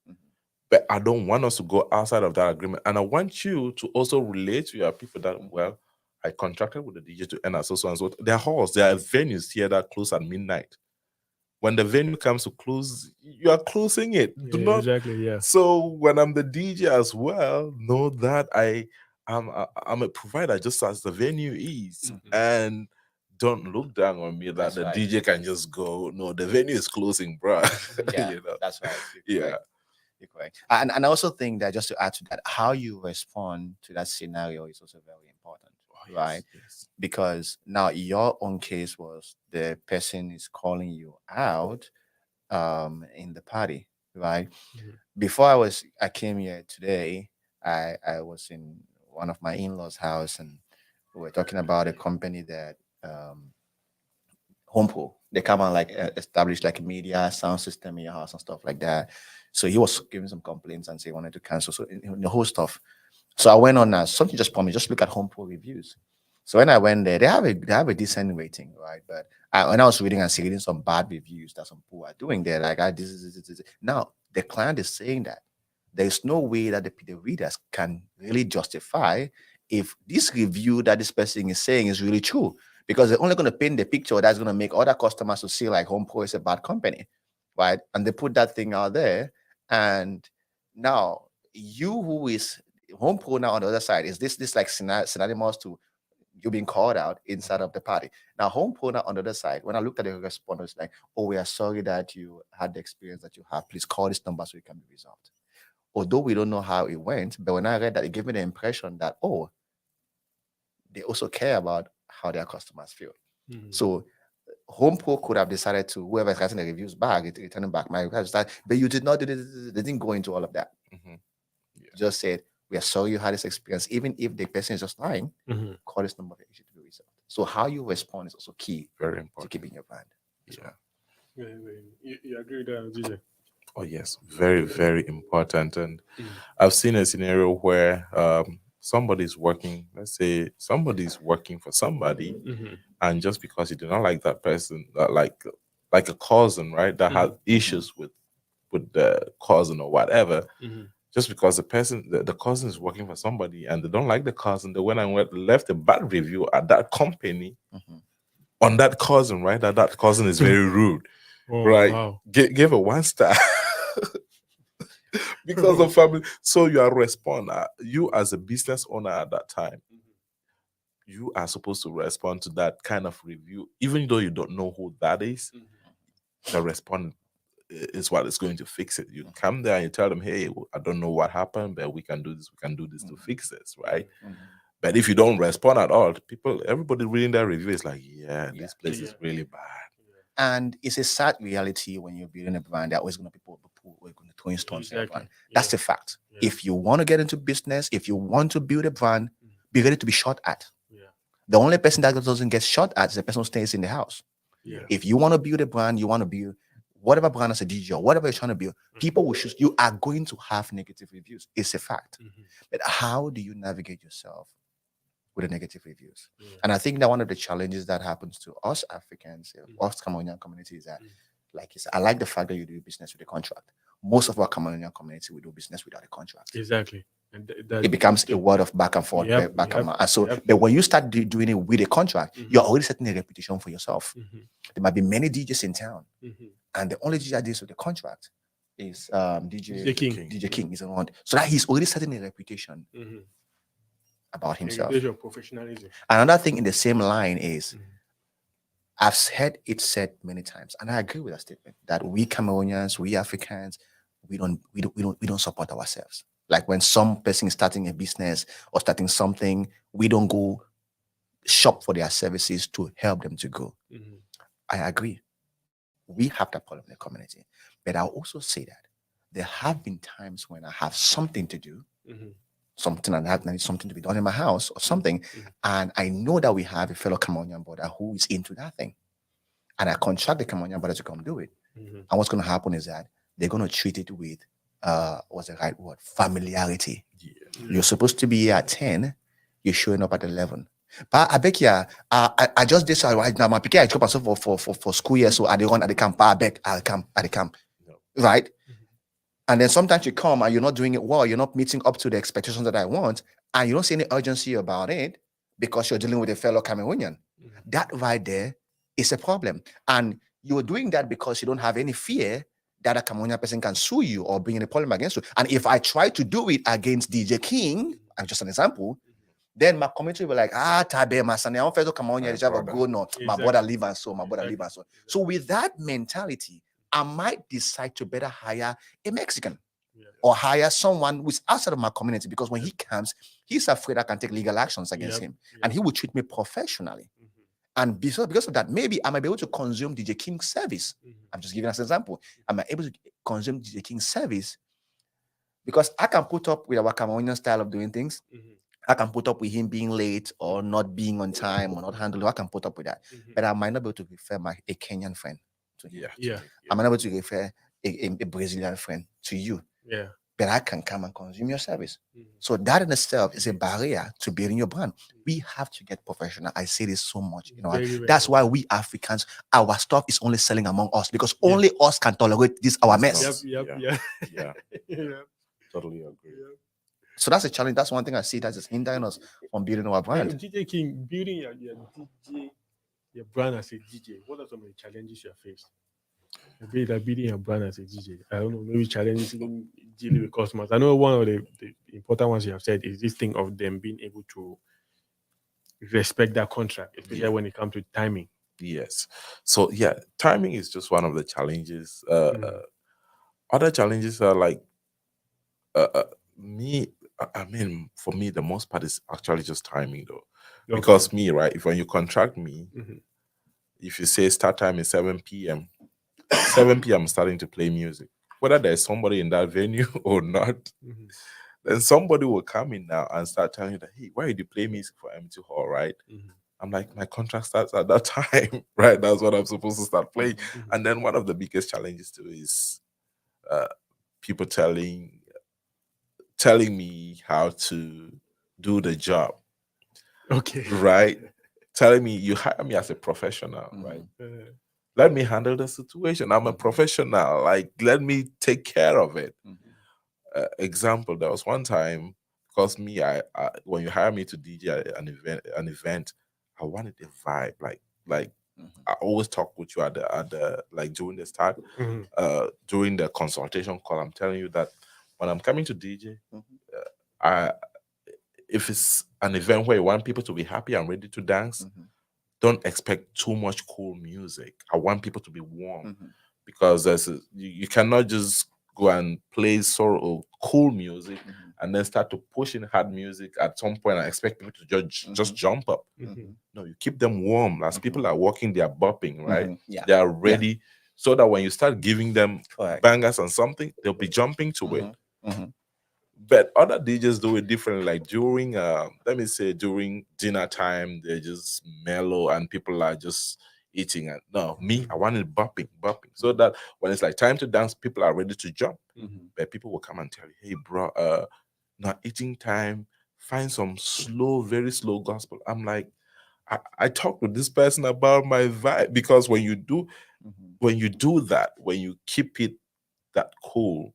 But I don't want us to go outside of that agreement. And I want you to also relate to your people that, well, I contracted with the DJ to end at so and so. There are halls, there are venues here that close at midnight. When the venue comes to close, you are closing it. Do Yeah, not. exactly. Yeah. So when I'm the DJ as well, know that I'm a provider just as the venue is, and don't look down on me that That's the right. DJ can just go. No, the venue is closing, bro. Yeah, that's right. You're Yeah. correct. You're correct. And I also think that just to add to that, how you respond to that scenario is also very important, right? Yes. Because now your own case was the person is calling you out in the party, right? Mhm. Before I came here today, I was in one of my in-laws' house and we were talking about a company that Home Pro. They come and like establish like a media sound system in your house and stuff like that. So he was giving some complaints and say he wanted to cancel. So in the whole stuff. So I went on something just promised, just look at Home Pro reviews. So when I went there, they have a decent rating, right? But when I was reading and reading some bad reviews that some people are doing there, like this. Now the client is saying that there is no way that the readers can really justify if this review that this person is saying is really true, because they're only going to paint the picture that's going to make other customers to see like Home Pro is a bad company, right? And they put that thing out there, and now you who is Home Pro now on the other side is this like synonymous to you being called out inside of the party. Now, Home Pro now on the other side, when I looked at the response, like, oh, we are sorry that you had the experience that you have. Please call this number so it can be resolved. Although we don't know how it went, but when I read that, it gave me the impression that, oh, they also care about how their customers feel. So Home Pro could have decided to, whoever is writing the reviews back, returning back my request, but you did not do this. They didn't go into all of that. Just said, we are sorry you had this experience. Even if the person is just lying, call this number for issue to be resolved. So how you respond is also key, very important, to keeping your brand. Yeah. You agree with that, DJ? Oh yes, very, very important. And I've seen a scenario where somebody's working, let's say somebody's working for somebody, and just because you do not like that person, like a cousin, right, that has issues with the cousin or whatever, just because the cousin is working for somebody and they don't like the cousin, they went and left a bad review at that company on that cousin, right? That cousin is very rude, right? Wow. Give a 1 star. Because of family. So you are you as a business owner at that time, you are supposed to respond to that kind of review, even though you don't know who that is. The response is what is going to fix it. You come there and you tell them, hey, I don't know what happened, but we can do this to fix this, right? But if you don't respond at all, everybody reading that review is like, this place is really bad. And it's a sad reality when you're building a brand. There are always going to be people who are going to throw stones in your brand. That's the fact. If you want to get into business, if you want to build a brand, be ready to be shot at. The only person that doesn't get shot at is the person who stays in the house. If you want to build a brand, you want to build whatever brand as a DJ or whatever you're trying to build, people will choose. You are going to have negative reviews. It's a fact. But how do you navigate yourself with the negative reviews? And I think that one of the challenges that happens to us Africans, us Cameroonian community, is that, like you said, I like the fact that you do business with a contract. Most of our Cameroonian community, we do business without a contract. Exactly. And it becomes a word of back and forth, and so. But when you start doing it with a contract, you're already setting a reputation for yourself. There might be many DJs in town, and the only DJ that deals with the contract is DJ King. DJ King is around, so that he's already setting a reputation about himself. Professionalism. Another thing in the same line is, I've heard it said many times, and I agree with that statement, that we Cameroonians, we Africans, we don't support ourselves. Like when some person is starting a business or starting something, we don't go shop for their services to help them to grow. I agree. We have that problem in the community. But I'll also say that there have been times when I have something to do, something and I need something to be done in my house or something, and I know that we have a fellow Cameroonian brother who is into that thing. And I contract the Cameroonian brother to come do it. And what's going to happen is that they're going to treat it with what's the right word? Familiarity. You're supposed to be at 10, you're showing up at 11. But I beg you, I just did so right now. My PK I drop myself for school year, so I don't run at the camp. I beg, I'll come at the camp. Right? And then sometimes you come and you're not doing it well, you're not meeting up to the expectations that I want, and you don't see any urgency about it because you're dealing with a fellow Cameroonian. That right there is a problem. And you're doing that because you don't have any fear that a Cameroonian person can sue you or bring in a problem against you. And if I try to do it against DJ King, I'm just an example, then my community will be like, Tabe, my son, I don't feel Cameroonian, have a go no, my brother live and so, my brother live and so. So with that mentality, I might decide to better hire a Mexican or hire someone who's outside of my community, because when he comes, he's afraid I can take legal actions against him, and he will treat me professionally. And because of that, maybe I might be able to consume DJ King's service. I'm just giving us an example. I might be able to consume DJ King's service because I can put up with our Cameroonian style of doing things, I can put up with him being late or not being on time or not handling. I can put up with that, but I might not be able to refer a Kenyan friend to him. Yeah. I might not be able to refer a Brazilian friend to you, Yeah. but I can come and consume your service. So that in itself is a barrier to building your brand. We have to get professional. I say this so much. Very, very That's why we Africans, our stuff is only selling among us because only us can tolerate this our mess. Yep. Yeah. Yeah. Totally agree. So that's a challenge. That's one thing I see that is hindering us from building our brand. DJ King, building your DJ, your brand as a DJ, what are some of the challenges you have faced? Building your brand as a DJ. I don't know, maybe challenges in dealing with customers. I know one of the important ones you have said is this thing of them being able to respect that contract, especially when it comes to timing. Yes. So yeah, timing is just one of the challenges. Other challenges are like me. I mean, for me, the most part is actually just timing, though. Okay. Because me, right? If when you contract me, Mhm. if you say start time is 7 p.m., 7 p.m. I'm starting to play music, whether there's somebody in that venue or not, Mhm. then somebody will come in now and start telling you that, hey, why did you play music for empty hall, right? Mhm. I'm like, my contract starts at that time, right? That's what I'm supposed to start playing. Mhm. And then one of the biggest challenges too is people telling me how to do the job, Okay. right? Telling me you hire me as a professional, right? Let me handle the situation. I'm a professional. Like, let me take care of it. Example: there was one time, because me, I when you hire me to DJ an event, I wanted a vibe. Like I always talk with you at the like during the start, Mhm. during the consultation call. I'm telling you that when I'm coming to DJ, I if it's an event where you want people to be happy and ready to dance, don't expect too much cool music. I want people to be warm because you cannot just go and play sort of cool music and then start to push in hard music at some point and expect people to just jump up. No, you keep them warm. As people are walking, they are bopping, right? Yeah. They are ready, so that when you start giving them Correct. bangers and something, they'll be jumping to it. But other DJs do it differently. Like during, let me say, during dinner time, they're just mellow and people are just eating. And no, me, I wanted bopping, so that when it's like time to dance, people are ready to jump. But people will come and tell you, "Hey, bro, not eating time. Find some slow, very slow gospel." I'm like, I talked with this person about my vibe, because when you do that, when you keep it that cool,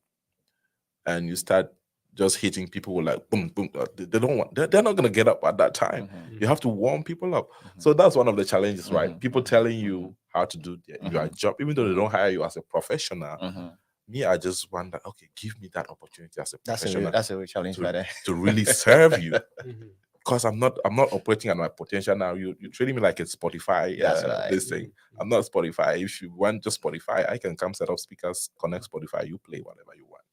and you start just hitting people with like boom, boom, they don't want, they're not gonna get up at that time. You have to warm people up. So that's one of the challenges, right? People telling you how to do your job, even though they don't hire you as a professional. Me, I just want that. Okay, give me that opportunity as a professional. That's a real challenge right there. to really serve you. Because I'm not operating at my potential now. You're treating me like a Spotify. That's right. This thing. I'm not Spotify. If you want just Spotify, I can come set up speakers, connect Spotify. You play whatever you want.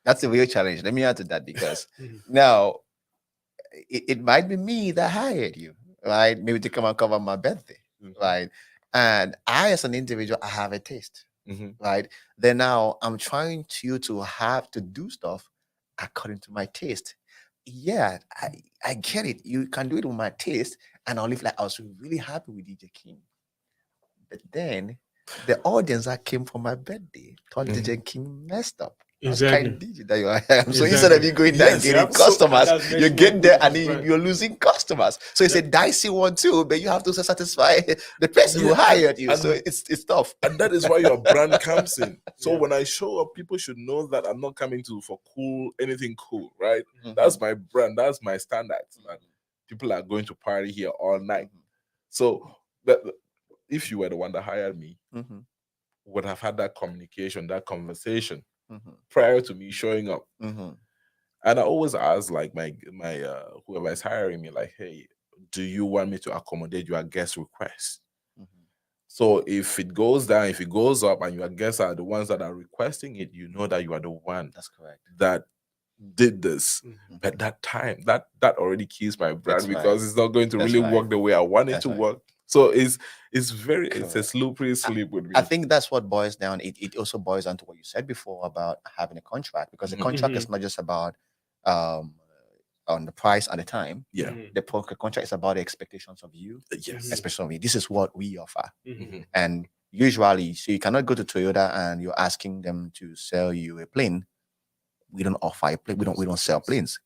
That's a real challenge. Let me add to that because now it might be me that hired you, right? Maybe to come and cover my birthday, right? And I, as an individual, I have a taste, right? Then now I'm trying to have to do stuff according to my taste. Yeah, I get it. You can do it with my taste, and I'll live like I was really happy with DJ King. But then the audience that came for my birthday thought DJ King messed up. That's kind of DJ that you are. So instead of you going there and getting customers, you get there and you're losing customers. So it's a dicey one too, but you have to satisfy the person who hired you. So it's tough. And that is why your brand comes in. So when I show up, people should know that I'm not coming to for anything cool, right? That's my brand. That's my standards. Man. People are going to party here all night. So if you were the one that hired me, would have had that communication, that conversation prior to me showing up. And I always ask, like, my whoever is hiring me, like, hey, do you want me to accommodate your guest requests? So if it goes down, if it goes up, and your guests are the ones that are requesting it, you know that you are the one. That's correct. That did this. But that time, that already kills my brand. That's because it's not going to really work the way I want it to work. So it's a slippery slope with me. I think that's what boils down. It also boils down to what you said before about having a contract, because the contract is not just about on the price at the time. Yeah. The contract is about the expectations of you, Yes. especially of me. This is what we offer. Mhm. And usually, so you cannot go to Toyota and you're asking them to sell you a plane. We don't offer a plane. We don't sell planes.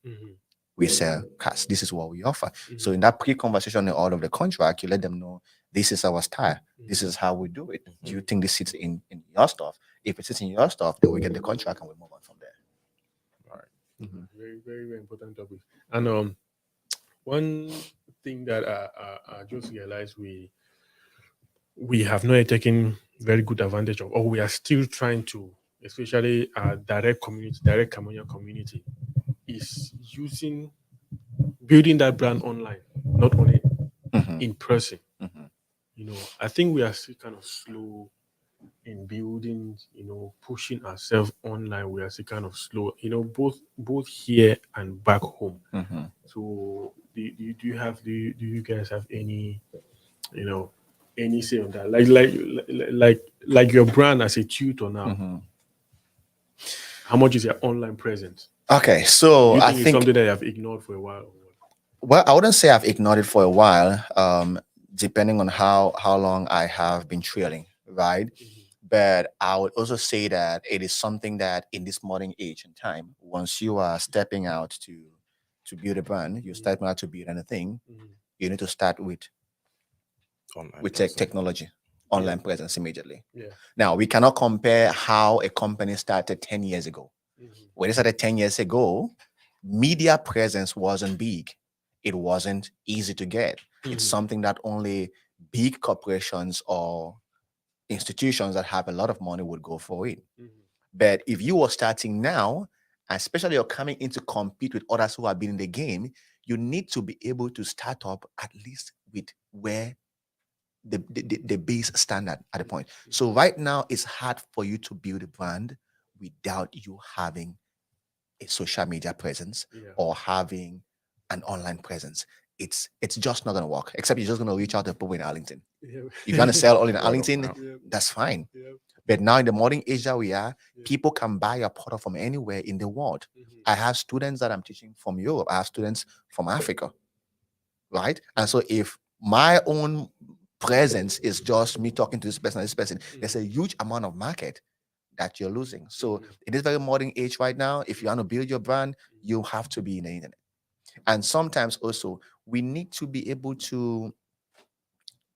We sell cars. This is what we offer. So in that pre-conversation in all of the contract, you let them know this is our style. This is how we do it. Do you think this sits in your stuff? If it sits in your stuff, then we get the contract and we move on from there. Very, very, very important topic. And one thing that I just realized we have not yet taken very good advantage of, or we are still trying to, especially our direct Cameroonian community, is using building that brand online, not only Mhm. in person. Mhm. I think we are still kind of slow in building, pushing ourselves online. We are still kind of slow, both here and back home. Mhm. So do you guys have any, any say on that? Like your brand as a tutor now, Mhm. how much is your online presence? Okay, so You I think it's think, something that you have ignored for a while? Or what? well, I wouldn't say I've ignored it for a while, depending on how long I have been trailing, right? But I would also say that it is something that in this modern age and time, once you are stepping out to build a brand, you're stepping out to build anything, you need to start with Online tech presence. technology, online presence immediately. Yeah. Now we cannot compare how a company started 10 years ago. When it started 10 years ago, media presence wasn't big. It wasn't easy to get. It's something that only big corporations or institutions that have a lot of money would go for it. But if you are starting now, especially you're coming in to compete with others who have been in the game, you need to be able to start up at least with where the base standard at the point. So right now, it's hard for you to build a brand without you having a social media presence or having an online presence. It's just not gonna work. Except you're just gonna reach out to people in Arlington. If you want to sell only in Word of Arlington, mouth. that's fine. But now in the modern age that we are, people can buy a product from anywhere in the world. I have students that I'm teaching from Europe. I have students from Africa, right? And so if my own presence is just me talking to this person, there's a huge amount of market that you're losing. So in this very modern age right now, if you want to build your brand, you have to be in the internet. And sometimes also we need to be able to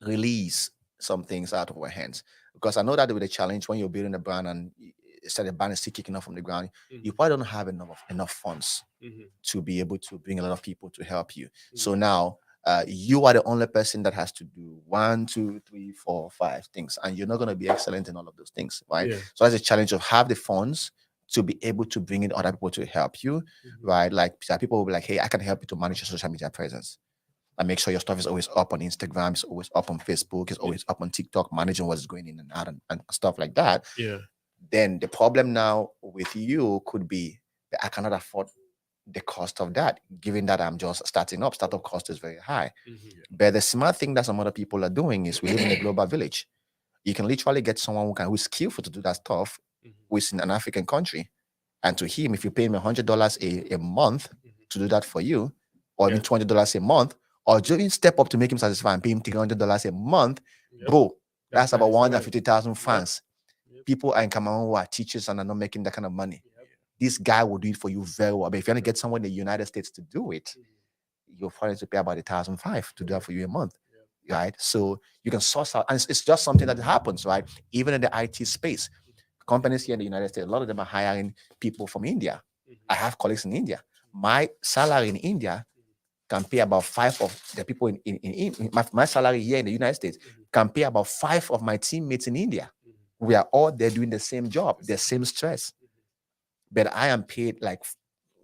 release some things out of our hands. Because I know that with a challenge when you're building a brand and the brand is still kicking off from the ground, you probably don't have enough funds to be able to bring a lot of people to help you. So now you are the only person that has to do 1, 2, 3, 4, 5 things, and you're not going to be excellent in all of those things, right? So that's a challenge of have the funds to be able to bring in other people to help you, right? Like people will be like, hey, I can help you to manage your social media presence. And make sure your stuff is always up on Instagram, it's always up on Facebook, it's always up on TikTok, managing what's going in and out and stuff like that. Yeah. Then the problem now with you could be that I cannot afford the cost of that, given that I'm just starting up. Startup cost is very high. But the smart thing that some other people are doing is we live in a global village. You can literally get someone who's skillful to do that stuff who's in an African country. And to him, if you pay him $100 a month to do that for you, or even $200 a month, or just even step up to make him satisfied and pay him $300 a month, bro, that's about 150,000 francs. People are in Cameroon who are teachers and are not making that kind of money. This guy will do it for you very well. But if you want to get someone in the United States to do it, you'll probably have to pay about 1,500 to do that for you a month, right? So you can source out, and it's just something that happens, right? Even in the IT space, companies here in the United States, a lot of them are hiring people from India. I have colleagues in India. My salary in India can pay about 5 of the people in my salary here in the United States can pay about 5 of my teammates in India. We are all there doing the same job, the same stress. But I am paid like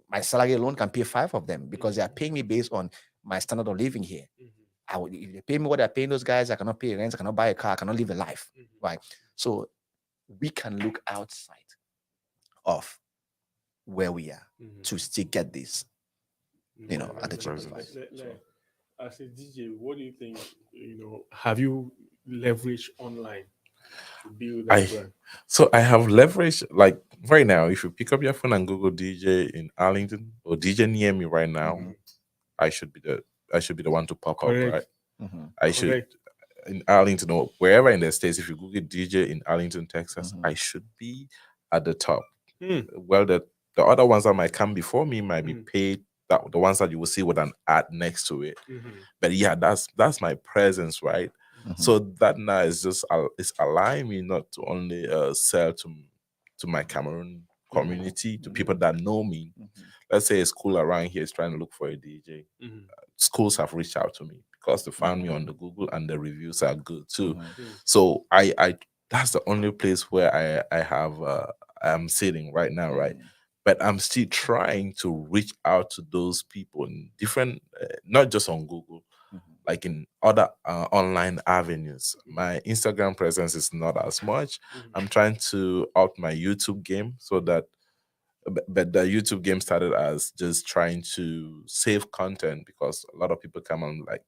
my salary alone can pay 5 of them because they are paying me based on my standard of living here. If they pay me what they're paying those guys, I cannot pay rent, I cannot buy a car, I cannot live a life, right? So we can look outside of where we are to still get this, at the cheapest price. As a DJ, what do you think? Have you leveraged online to build that brand? So I have leveraged, like right now, if you pick up your phone and Google DJ in Arlington or DJ near me right now, Mhm. I should be the one to pop up, Correct. right? Mhm. I should Correct. in Arlington or wherever in the states. If you Google DJ in Arlington, Texas, Mhm. I should be at the top. Mm. Well, the other ones that might come before me might be Mhm. paid. That the ones that you will see with an ad next to it. Mhm. But yeah, that's my presence, right? Mhm. So that now is just it's allowing me not to only sell to my Cameroon community, to people that know me. Mhm. Let's say a school around here is trying to look for a DJ. Mhm. Schools have reached out to me because they found me on the Google and the reviews are good too. Mhm. Mm. So I that's the only place where I have I'm sitting right now, right? But I'm still trying to reach out to those people in different, not just on Google, Mhm. like in other online avenues. My Instagram presence is not as much. Mhm. I'm trying to up my YouTube game so that, but the YouTube game started as just trying to save content because a lot of people come on like,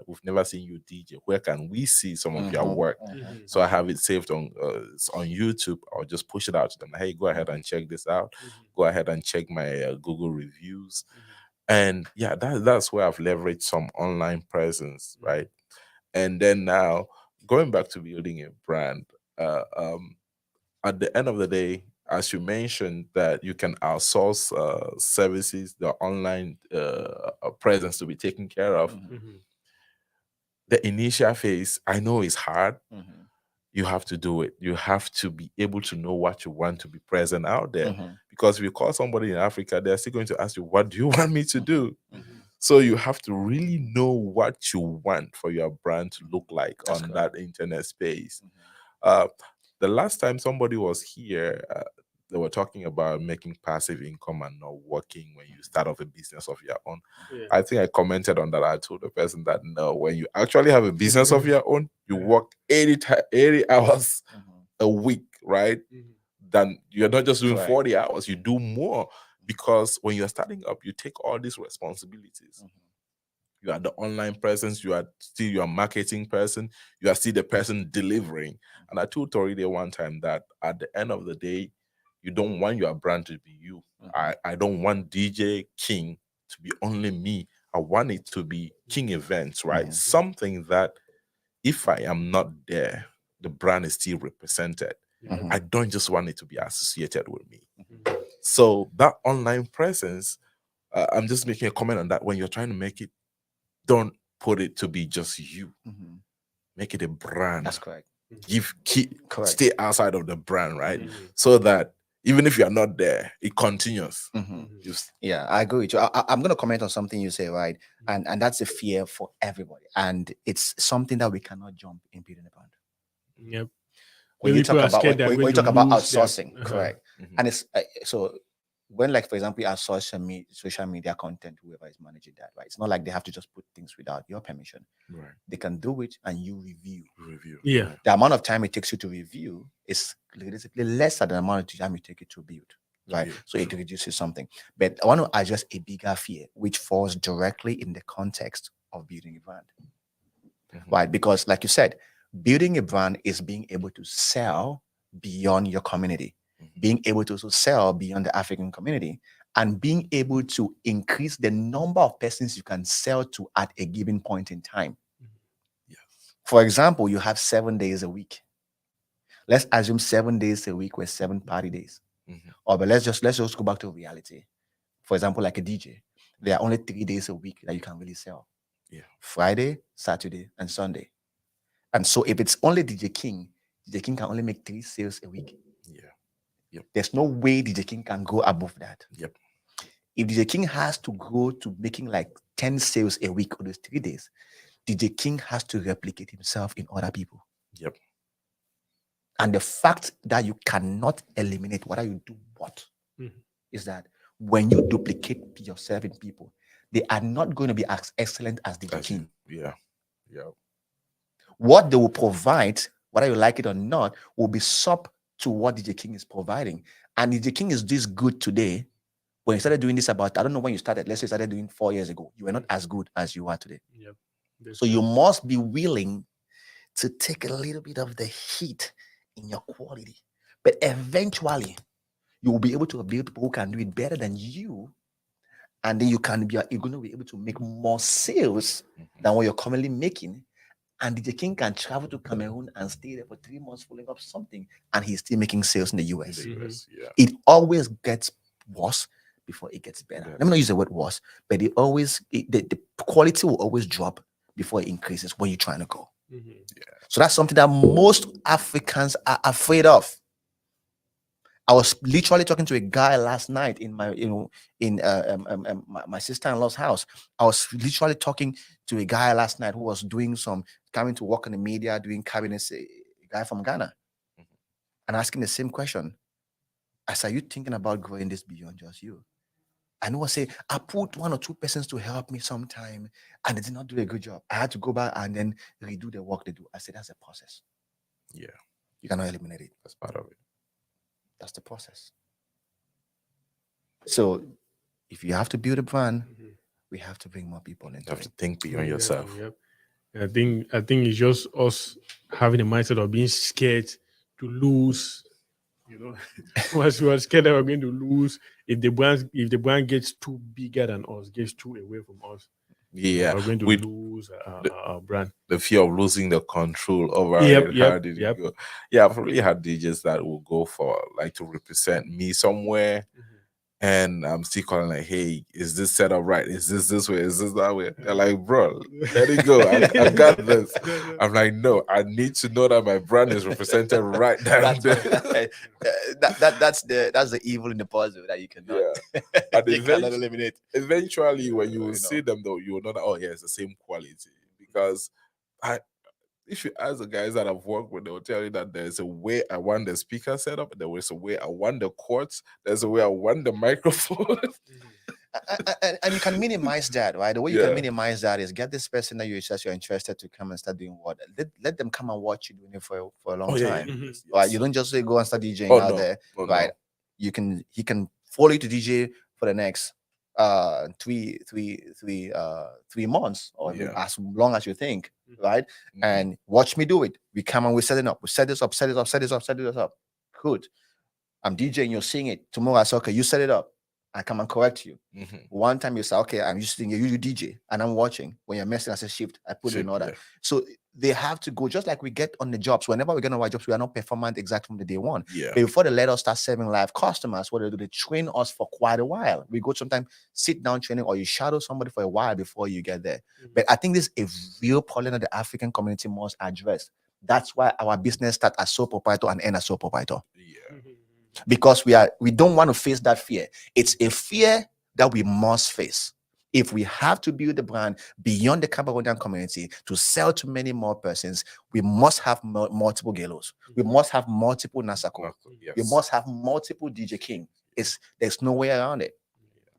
we've never seen you DJ. Where can we see some of your Mhm. work? Mhm. So I have it saved it's on YouTube. I'll just push it out to them. Hey, go ahead and check this out. Mhm. Go ahead and check my Google reviews. Mhm. And yeah, that's where I've leveraged some online presence, Mhm. right? And then now going back to building a brand, at the end of the day, as you mentioned, that you can outsource services, the online presence to be taken care of. Mhm. Mhm. The initial phase, I know is hard. Mhm. You have to do it. You have to be able to know what you want to be present out there. Mhm. Because if you call somebody in Africa, they're still going to ask you, what do you want me to do? Mhm. So you have to really know what you want for your brand to look like That's on correct. that internet space. Mhm. Uh, the last time somebody was here, they were talking about making passive income and not working when you start off a business of your own. Yeah. I think I commented on that. I told the person that no, when you actually have a business of your own, you work 80 hours Mhm. a week, right? Mhm. Then you're not just doing Correct. 40 hours, you do more because when you're starting up, you take all these responsibilities. Mhm. You are the online presence, you are still your marketing person, you are still the person delivering. And I told Tori there one time that at the end of the day, you don't want your brand to be you. Mhm. I don't want DJ King to be only me. I want it to be King Events, right? Mhm. Something that if I am not there, the brand is still represented. Mhm. I don't just want it to be associated with me. Mhm. So that online presence, I'm just making a comment on that. When you're trying to make it, don't put it to be just you. Mhm. Make it a brand. That's correct. Correct. Stay outside of the brand, right? Mhm. So that even if you're not there, it continues. Mhm. Mhm. Just Yeah, I agree with you. I'm going to comment on something you say, right? And that's a fear for everybody, and it's something that we cannot jump in building a brand. Yep. When Many you people talk are about scared they're when going you to talk about lose their. outsourcing, Uh-huh. correct? Mhm. And it's so when, like, for example, you outsource social media content, whoever is managing that, right? It's not like they have to just put things without your permission. right. They can do it, and you review. Review. Yeah. Right. The amount of time it takes you to review is relatively less than the amount of time you take it to build, right? build, So it true. reduces something. But I want to address a bigger fear, which falls directly in the context of building a brand, Mhm. right? Because, like you said, building a brand is being able to sell beyond your community, Mhm. being able to also sell beyond the African community, and being able to increase the number of persons you can sell to at a given point in time. Yes. For example, you have 7 days a week. Let's assume 7 days a week were 7 party days. Mhm. Or but let's just go back to reality. For example, like a DJ, there are only 3 days a week that you can really sell. Yeah. Friday, Saturday, and Sunday. And so if it's only DJ King can only make 3 sales a week. Yeah. There's no way DJ King can go above that. Yep. If DJ King has to go to making like 10 sales a week on those 3 days, DJ King has to replicate himself in other people. Yep. And the fact that you cannot eliminate whether you do what Mhm. is that when you duplicate yourself in people, they are not going to be as excellent as DJ That's King. you. Yeah. Yeah. What they will provide, whether you like it or not, will be sub to what DJ King is providing. And DJ King is this good today. When you started doing this about, I don't know when you started, let's say you started doing 4 years ago, you were not as good as you are today. Yep. That's So true. you must be willing to take a little bit of the heat in your quality. But eventually, you will be able to build people who can do it better than you, and then you're going to be able to make more sales than what you're currently making. And DJ King can travel to Cameroon and stay there for 3 months following up something, and he's still making sales in the In US. the US, yeah. It always gets worse before it gets better. Better. Let me not use the word worse, but the quality will always drop before it increases where you're trying to go. So that's something that most Africans are afraid of. I was literally talking to a guy last night in my my sister-in-law's house. I was literally talking to a guy last night who was doing coming to work in the media, doing cabinets, a guy from Ghana, and asking the same question. I said, "Are you thinking about growing this beyond just you?" And he was saying, "I put 1 or 2 persons to help me sometime, and they did not do a good job. I had to go back and then redo the work they do." I said, "That's a process. Yeah, You cannot eliminate it. that's part of it. That's the process." So if you have to build a brand, we have to bring more people You into have it. to think beyond yourself. Yep. I think it's just us having a mindset of being scared to lose. You know, once we are scared that we're going to lose if the brand gets too bigger than us, gets too away from us. Yeah, we're going to with lose the- our brand. the fear of losing the control over Yep, it. yep, How did yep. it go? Yeah, I've really had DJs that will go for like to represent me somewhere, and I'm still calling like, "Hey, is this set up right? Is this way? Is this that way?" They're like, "Bro, let it go. I got this." I'm like, "No, I need to know that my brand is represented right down That's there." that's the evil in the puzzle that you cannot Yeah. And you cannot eliminate. eventually, when you will You see know. them, though, you will know that, oh yeah, it's the same quality. Because I, if you ask the guys that I've worked with, they will tell you that there's a way I want the speaker set up, there was a way I want the cords, there's a way I want the microphone. And you can minimize that, right? The way you Yeah. can minimize that is get this person that you're interested to come and start doing what. Let them come and watch you doing it for a long Oh yeah, time. yes, Right? yes. You don't just say go and start DJing Oh out no, there, oh, right? no. He can follow you to DJ for the next 3 months, or Yeah. as long as you think, right? Mhm. And watch me do it. We come and we set it up. We set this up, set it up, set this up, set this up. Good. I'm DJing, you're seeing it. Tomorrow I say, okay, you set it up. I come and correct you. Mhm. One time you say, okay, I'm just thinking you DJ and I'm watching. When you're messing, I say shift, I put it in Shift, order. yeah. So they have to go just like we get on the jobs. Whenever we get on our jobs, we are not performant exactly from the day one. Yeah. But before they let us start serving live customers, what they do, they train us for quite a while. We go sometimes sit down training, or you shadow somebody for a while before you get there. But I think this is a real problem that the African community must address. That's why our business start as sole proprietor and end as sole proprietor. Yeah. Because we don't want to face that fear. It's a fear that we must face. If we have to build the brand beyond the Cameroonian community to sell to many more persons, we must have multiple Galos. We must have multiple Nasako. Yes. We must have multiple DJ King. There's no way around it.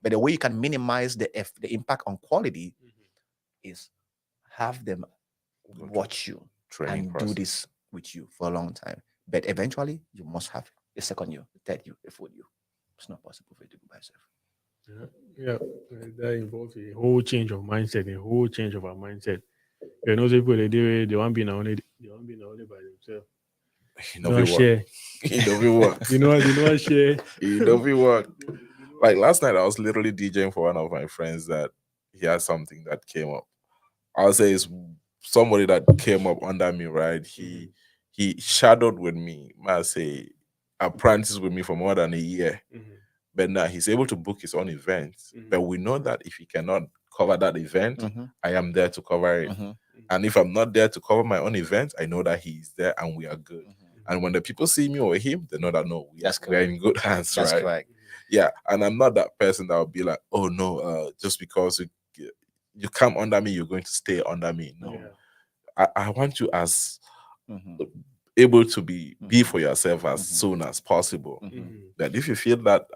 But the way you can minimize the impact on quality is have them Go through watch you training and process. do this with you for a long time. But eventually, you must have a second you, a third you, a fourth you. It's not possible for you to go by yourself. Yeah, that involves a whole change of mindset, a whole change of our mindset. You know, people they want to be only by themselves. You You know, know, we work. share. You know, we work. You know, share. You know, we work. Like last night, I was literally DJing for one of my friends that he had something that came up. I'll say it's somebody that came up under me, right? He shadowed with me. I say apprenticed with me for more than a year. But now he's able to book his own events. But we know that if he cannot cover that event, I am there to cover it. And if I'm not there to cover my own event, I know that he's there and we are good. And when the people see me or him, they know that no, we are in good hands, That's right? correct. Yeah. And I'm not that person that will be like, oh no, just because you come under me, you're going to stay under me. No. I want you as able to be for yourself as soon as possible. That if you feel that,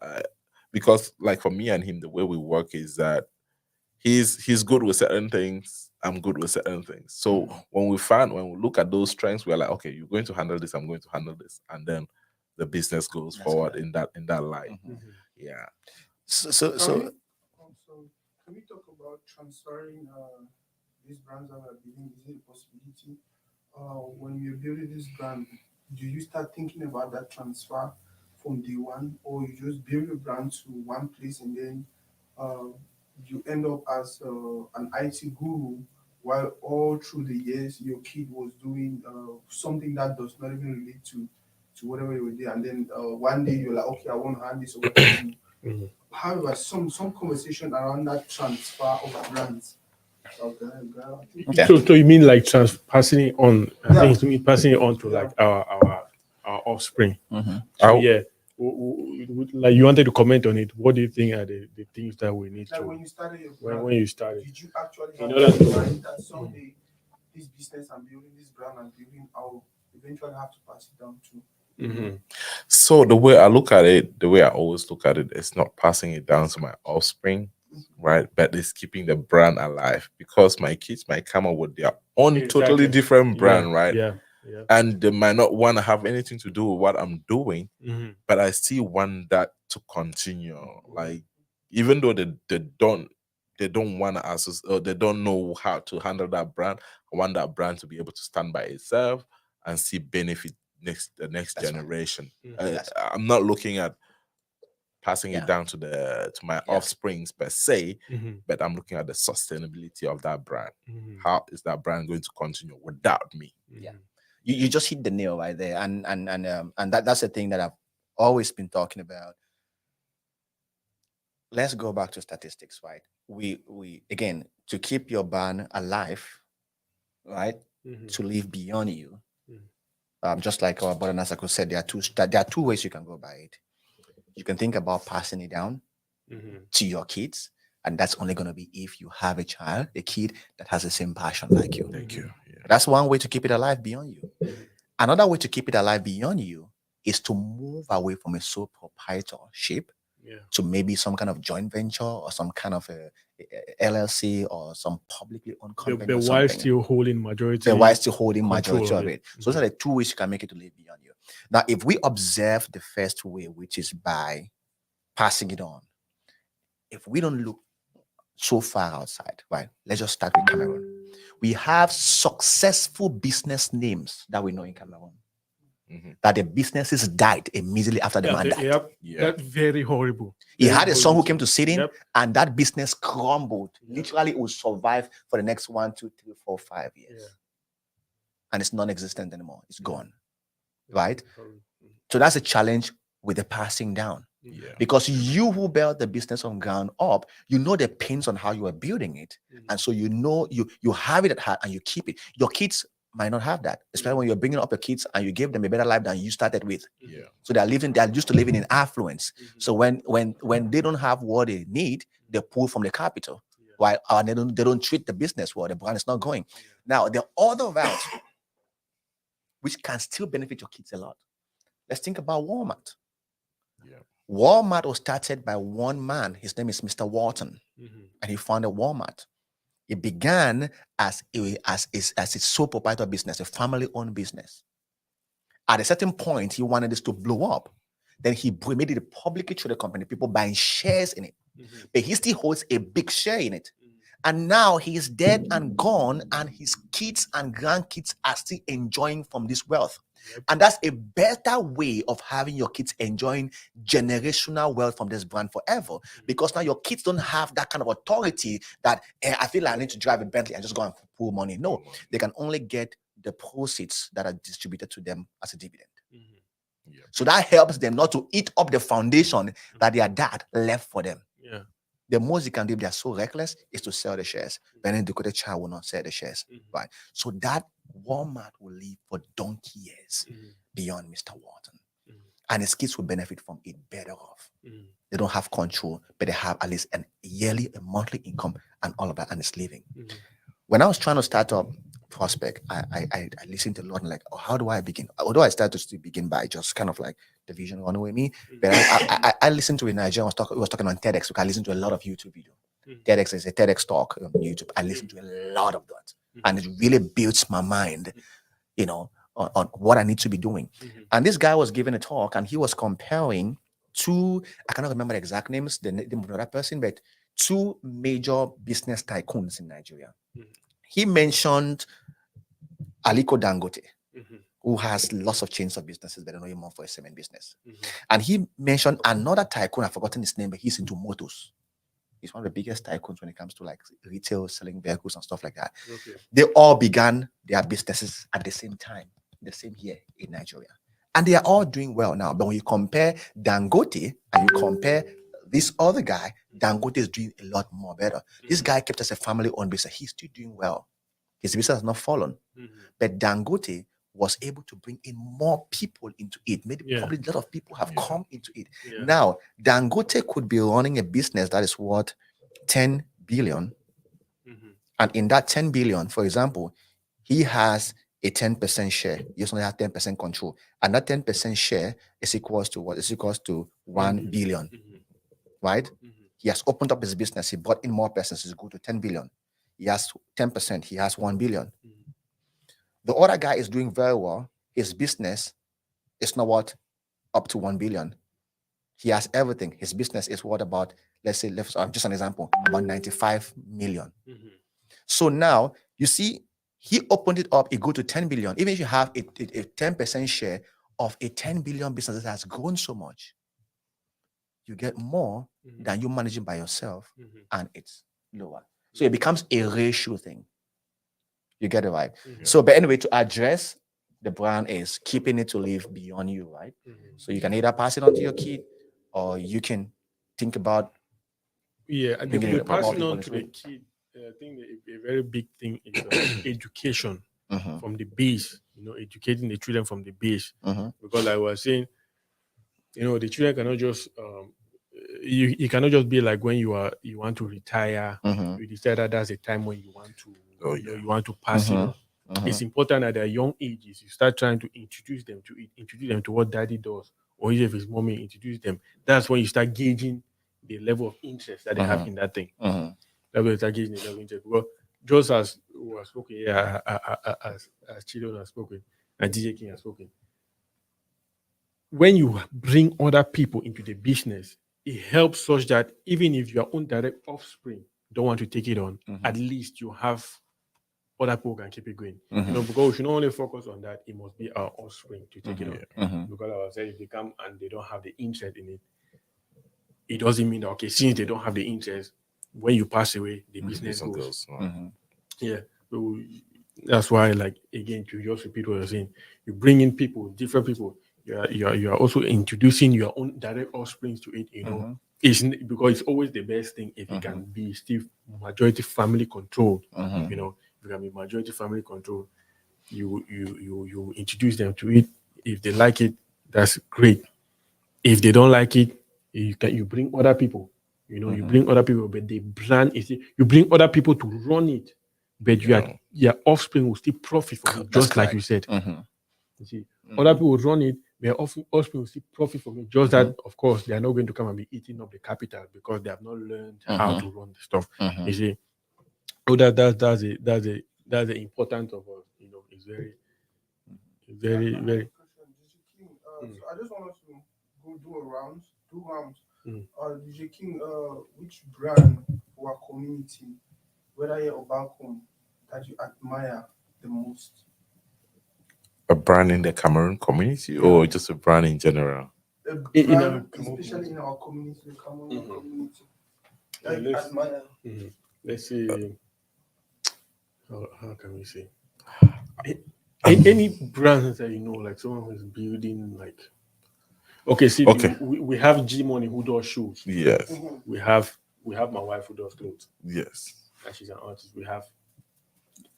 because like for me and him, the way we work is that he's good with certain things, I'm good with certain things. So when we look at those strengths, we're like, okay, you're going to handle this, I'm going to handle this, and then the business goes forward in that light. Yeah. So So can we talk about transferring these brands that are building? Is it a possibility? When you're building this brand, do you start thinking about that transfer on day one, or you just build a brand to one place and then uh, you end up as an IT guru, while all through the years your kid was doing something that does not even relate to whatever you were doing, and then one day you're like, okay, I want to hand this over to you. Mhm. However, some conversation around that transfer of brands. Okay, Okay. So you mean like passing it on? I Yeah. think you mean passing it on to Yeah. like our offspring. Mhm. So I'll- yeah, like you wanted to comment on it. What do you think are the things that we need like to when you started your brand, when you started? did you actually In have order that in to- mind that someday this business I'm building, this brand I'm building, I'll eventually have to pass it down to? Mm-hmm. So the way I look at it, the way I always look at it, it's not passing it down to my offspring, right? But it's keeping the brand alive, because my kids might come up with their own totally Exactly. different brand, right? Yeah. Yeah. And they might not want to have anything to do with what I'm doing, Mm-hmm. but I still want that to continue. Like, even though they don't want to associate, or they don't know how to handle that brand, I want that brand to be able to stand by itself and see benefit the next That's right. generation. Mhm. That's- I'm not looking at passing Yeah. it down to my Yeah. offsprings per se, Mm-hmm. but I'm looking at the sustainability of that brand. Mm-hmm. How is that brand going to continue without me? Yeah. You just hit the nail right there, and that's the thing that I've always been talking about. Let's go back to statistics, right? We again, to keep your brand alive, right? Mm-hmm. To live beyond you. Mhm. Just like our brother Nasako said, there are two ways you can go by it. You can think about passing it down Mm-hmm. to your kids, and that's only going to be if you have a kid that has the same passion like you. Thank you. Yeah. That's one way to keep it alive beyond you. Another way to keep it alive beyond you is to move away from a sole proprietorship Yeah. to maybe some kind of joint venture or some kind of a LLC or some publicly owned company But or while something. still holding majority. But while still holding control majority of of it. it. So those are the two ways you can make it to live beyond you. Now, if we observe the first way, which is by passing it on, if we don't look so far outside, right? Let's just start with Cameroon. We have successful business names that we know in Cameroon. Mhm. That the businesses died immediately after the man died. Yep. Yeah. That's very horrible. He Very had a son who horrible came to sit in, Yep. and that business crumbled. Yep. Literally, it will survive for the next 1, 2, 3, 4, 5 years. Yeah. And it's non-existent anymore. It's Yeah. gone. Right? Mhm. So that's a challenge with the passing down. Yeah. Because you who built the business from ground up, you know the pains on how you are building it. Mhm. And so you know you have it at heart and you keep it. Your kids might not have that, especially when you're bringing up your kids and you give them a better life than you started with. Yeah. So they're used to living in affluence. Mhm. So when they don't have what they need, they pull from the capital. Yeah. While they don't treat the business well, the brand is not going. Now the other route, which can still benefit your kids a lot. Let's think about Walmart. Yeah. Walmart was started by one man. His name is Mr. Walton, Mhm. and he founded Walmart. It began as a sole proprietor business, a family-owned business. At a certain point, he wanted this to blow up. Then he made it a publicly traded company, people buying shares in it. Mhm. But he still holds a big share in it. Mhm. And now he is dead and gone, and his kids and grandkids are still enjoying from this wealth. Yep. And that's a better way of having your kids enjoying generational wealth from this brand forever. Because now your kids don't have that kind of authority that I feel like I need to drive a Bentley and just go and pull money. No, they can only get the proceeds that are distributed to them as a dividend. Mhm. Yeah. So that helps them not to eat up the foundation that their dad left for them. Yeah. The most you can do if they're so reckless is to sell the shares. But then the child will not sell the shares. Mhm. Right. So that Walmart will live for donkey years Mhm. beyond Mr. Walton. Mhm. And his kids will benefit from it better off. Mhm. They don't have control, but they have at least a monthly income and all of that, and it's living. Mhm. When I was trying to start up Prospect, I listened to a lot and like, oh, how do I begin? Although I started to begin by just kind of like the vision running with me, but I listened to a Nigerian was talking on TEDx, because I listened to a lot of YouTube video. Mhm. TEDx is a TEDx talk on YouTube. I listened to a lot of that, and it really builds my mind, on what I need to be doing. Mhm. And this guy was giving a talk, and he was comparing two, I cannot remember the exact names, the name of that person, but two major business tycoons in Nigeria. Mhm. He mentioned Aliko Dangote, Mhm. who has lots of chains of businesses, but they know him more for a cement business. Mhm. And he mentioned another tycoon, I've forgotten his name, but he's into motors. He's one of the biggest tycoons when it comes to like retail, selling vehicles and stuff like that. Okay. They all began their businesses at the same time, the same year in Nigeria. And they are all doing well now. But when you compare Dangote and you compare this other guy, Dangote is doing a lot more better. This guy kept as a family-owned business. He's still doing well. His business has not fallen. Mhm. But Dangote was able to bring in more people into it. Maybe Yeah. probably a lot of people have Yeah. come into it. Yeah. Now, Dangote could be running a business that is worth 10 billion. Mhm. And in that 10 billion, for example, he has a 10% share. He only has 10% control. And that 10% share is equals to what? It's equals to 1 billion, Mhm. right? Mhm. He has opened up his business. He brought in more persons. He's go to 10 billion. He has 10%. He has 1 billion. Mhm. The other guy is doing very well. His business is not what? Up to 1 billion. He has everything. His business is what about, let's say, just an example, about 95 million. Mhm. So now you see, he opened it up, it go to 10 billion. Even if you have a 10% share of a 10 billion business that has grown so much, you get more Mhm. than you managing by yourself, Mhm. and it's lower. So it becomes a ratio thing. You get it right. Mhm. So, but anyway, to address the brand is keeping it to live beyond you, right? Mhm. So you can either pass it on to your kid, or you can think about Yeah, and bringing the it more passing people on to into the it. kid, I think a very big thing is education Mhm, from the base. Educating the children from the base, mhm, because like I was saying, the children cannot just you cannot just be like when you want to retire, mhm, you decide that that's a time when you want to Oh, yeah. you want to pass it mhm, on. mhm, It's important at their young ages you start trying to introduce them to it, introduce them to what daddy does, or if it's mommy, introduce them. That's when you start gauging the level of interest that they have in that thing. mhm, That way, start gauging the level of interest. Well, just as we have spoken, yeah, as children have spoken, and DJ King has spoken, when you bring other people into the business, it helps such that even if your own direct offspring don't want to take it on, mhm, at least you have other people can keep it going. mhm, Because we should not only focus on that, it must be our offspring to take it mhm, on. mhm, Because I was saying, if they come and they don't have the interest in it, it doesn't mean that okay, since they don't have the interest, when you pass away, the business Business goes. goes. mhm, Yeah. So that's why, like again, to just repeat what you're saying, you bring in people, different people. You are also introducing your own direct offsprings to it. mhm, Because it's always the best thing if it mhm, can be still majority family controlled. mhm, If it can be majority family controlled, you introduce them to it. If they like it, that's great. If they don't like it, you bring other people. You mhm. bring other people, but the brand is you bring other people to run it, but Yeah. your offspring will still profit from it, That's just like you correct. said. Mhm, You see, other mhm, people will run it, their offspring will still profit from it. Just mhm, that, of course, they are not going to come and be eating up the capital because they have not learned how mhm, to run the stuff. You mhm, see, oh, that's the importance of us. It's very, very. So I just want us to go do a round, two rounds. Mm. DJ King, which brand for our community, whether here or back home, that you admire the most? A brand in the Cameroon community, Yeah. or just a brand in general? A In our brand, especially in our community, the Cameroon Mhm. community, Yeah, that you let's admire. let's see. How can we say? A- Um, Any brands that like someone who's building like okay, see, okay. we have G Money who does shoes. Yes. Mhm. We have my wife who does clothes, Yes. and she's an artist. We have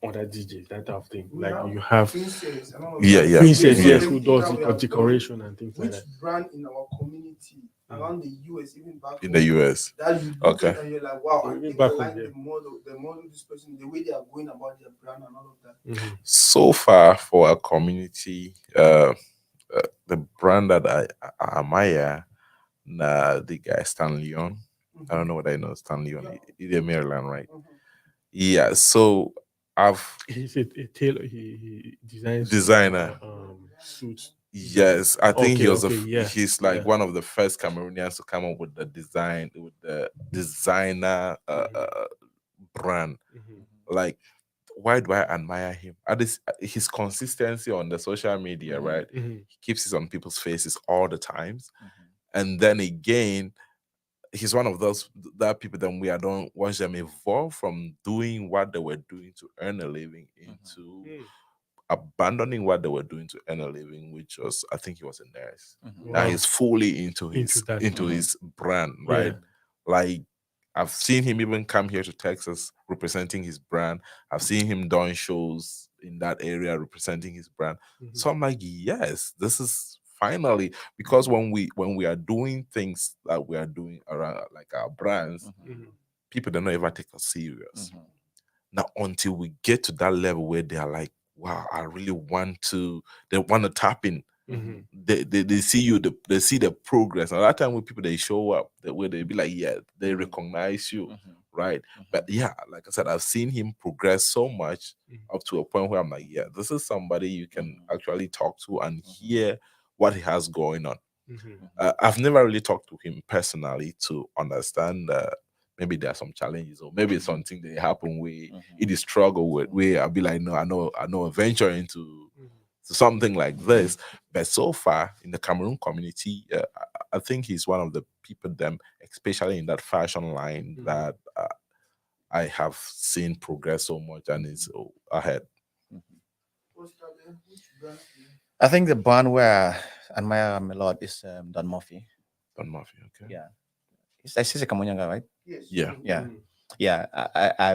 other DJs, that type of thing. We Like have you have princess and all of Yeah. that. Yeah. Princess, Based on yes, Yeah. who everything does that the we have done, decoration and things like which that. brand in our community Mm. around the US, even back In the home, US. that you look Okay. at and you're like, wow, Or I even think I back home, like yeah. the model this person, the way they are going about their brand and all of that. Mhm. So far for our community, the brand that I admire, the guy Stan Leon. I don't know what I know Stan Leon. Yeah. He's in Maryland, right? Mhm. Yeah. So I've He's a tailor. He designs designer. suits. Yes, I think he Okay, was okay, yeah, he's like yeah. one of the first Cameroonians to come up with the designer Mhm. brand. Mhm. Like why do I admire him? His consistency on the social media, Mhm. right? Mhm. He keeps it on people's faces all the times. Mhm. And then again, he's one of those that people that we don't watch them evolve from doing what they were doing to earn a living into Mm. abandoning what they were doing to earn a living, which was, I think he was a nurse. Mhm. Now Wow. he's fully into Into that. his brand, Yeah. right? Like, I've seen him even come here to Texas representing his brand. I've seen him doing shows in that area representing his brand. Mhm. So I'm like, yes, this is finally, because when we are doing things that we are doing around like our brands, Mhm. people don't ever take us serious. Mhm. Now, until we get to that level where they are like, wow, I really want to, they want to tap in. Mhm. They see you, they see the progress. And that time when people they show up, where they be like, yeah, they Mhm. recognize you, Mhm. right? But yeah, like I said, I've seen him progress so much Mhm. up to a point where I'm like, yeah, this is somebody you can Mhm. actually talk to and hear what he has going on. Mhm. I've never really talked to him personally to understand maybe there are some challenges, or maybe it's something that happen where it is struggle with, where I'll be like, no, I know a venture into something like this. But so far in the Cameroon community, I think he's one of the people, them, especially in that fashion line, that I have seen progress so much and is ahead. Oscar, then, which brands do you? I think the brand where I admire him a lot is Don Murphy. Don Murphy, okay. Yeah, he's a Cameroonian guy, right? Yes. Yeah. Yeah, Mhm. yeah.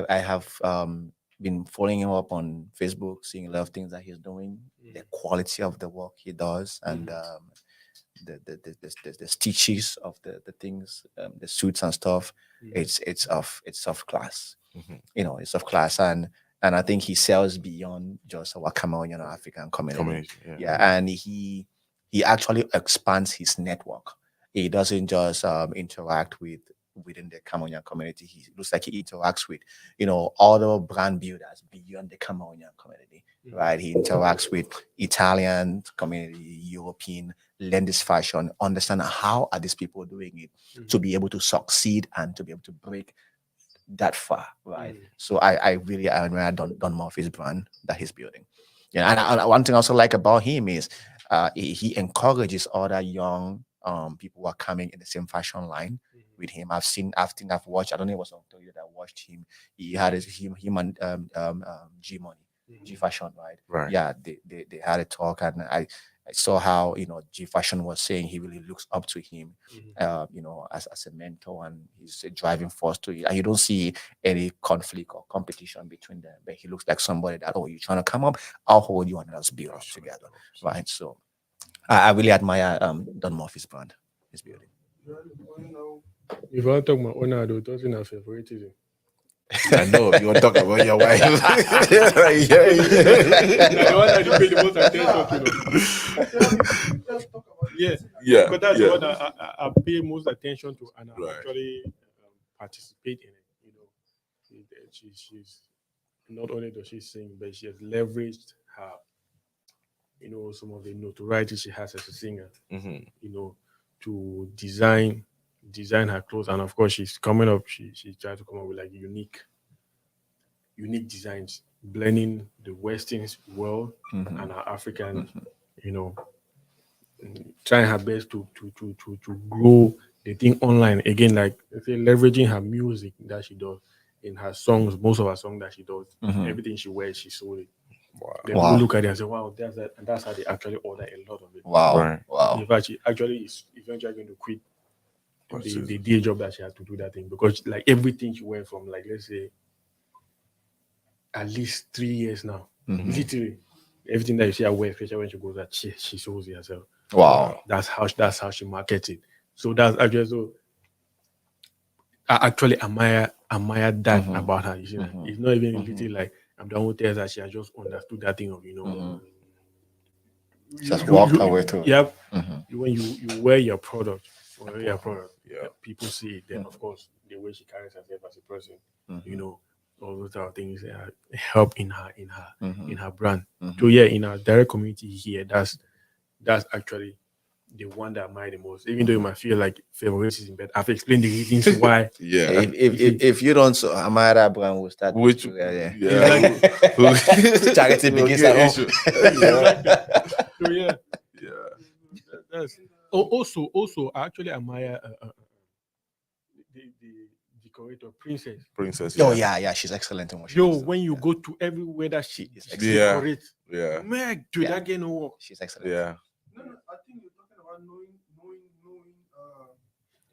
I have been following him up on Facebook, seeing a lot of things that he's doing, the quality of the work he does, and the stitches of the things, the suits and stuff. It's of class. Mhm. It's of class, and I think he sells beyond just our Cameroonian or African community. Community, yeah. Yeah, and he actually expands his network. He doesn't just interact within the Cameroonian community. He looks like he interacts with other brand builders beyond the Cameroonian community. Right, he interacts with Italian community, European, learn this fashion, understand how are these people doing it to be able to succeed and to be able to break that far, right? So I really admire Don Murphy's brand that he's building. Yeah, and one thing I also like about him is he encourages other young people who are coming in the same fashion line with him. I think I've watched. I don't know if it was on Tori that watched him. He had him and G Money, G Fashion, right? Right. Yeah, they had a talk, and I saw how G Fashion was saying he really looks up to him, as a mentor, and he's a driving force to it. And you don't see any conflict or competition between them, but he looks like somebody that, you're trying to come up, I'll hold you and let's build up together, right? So I really admire Don Murphy's brand, his building. If I talk my owner, though, doesn't have favoritism. I know you want to talk about your wife. Like, yeah. The one that you pay the most attention to. Just talk about it. Yeah, Yeah, because that's yeah. the one that I pay most attention to, and I Right. actually participate in it. She's not only does she sing, but she has leveraged her, some of the notoriety she has as a singer, Mhm. to design her clothes, and of course she's coming up. She tried to come up with like unique designs, blending the Western world and our African, you know, trying her best to grow the thing online again, like let's say leveraging her music that she does in her songs, most of her songs that she does, everything she wears, she sold it. Wow. Then people look at it and say, wow, that's that, and that's how they actually order a lot of it. Wow. Right. Wow. In fact, she actually is eventually going to quit What's the this? day job that she had to do that thing, because like everything she went from, like, let's say at least 3 years now, literally everything that you see her wear, especially when she goes out, she shows it herself. Wow. That's how she markets it. So that's actually, so I actually admire that about her. You see, that it's not even literally like I'm the one who tells her. She has just understood that thing of Just walked her way through it. Yep. Mhm. When you wear your product, Yeah. people see it. Then of course the way she carries herself as a person, all those type of things help in her brand. So yeah, in our direct community here, that's actually the one that I admire the most, even though you might feel like favoritism, but I've explained the reasons why. Yeah. If you don't, so Amara Brand will start. Which yeah. Charity Charity begins at home. So yeah, Yeah. that's also I actually admire the decorator princess. Princess. Oh yeah, she's excellent in what she Yo, does. when you go to everywhere that she is she excellent. Yeah. decorates, Yeah. man, dude, Yeah. that get no work. She's excellent. Yeah. No, I think you're talking about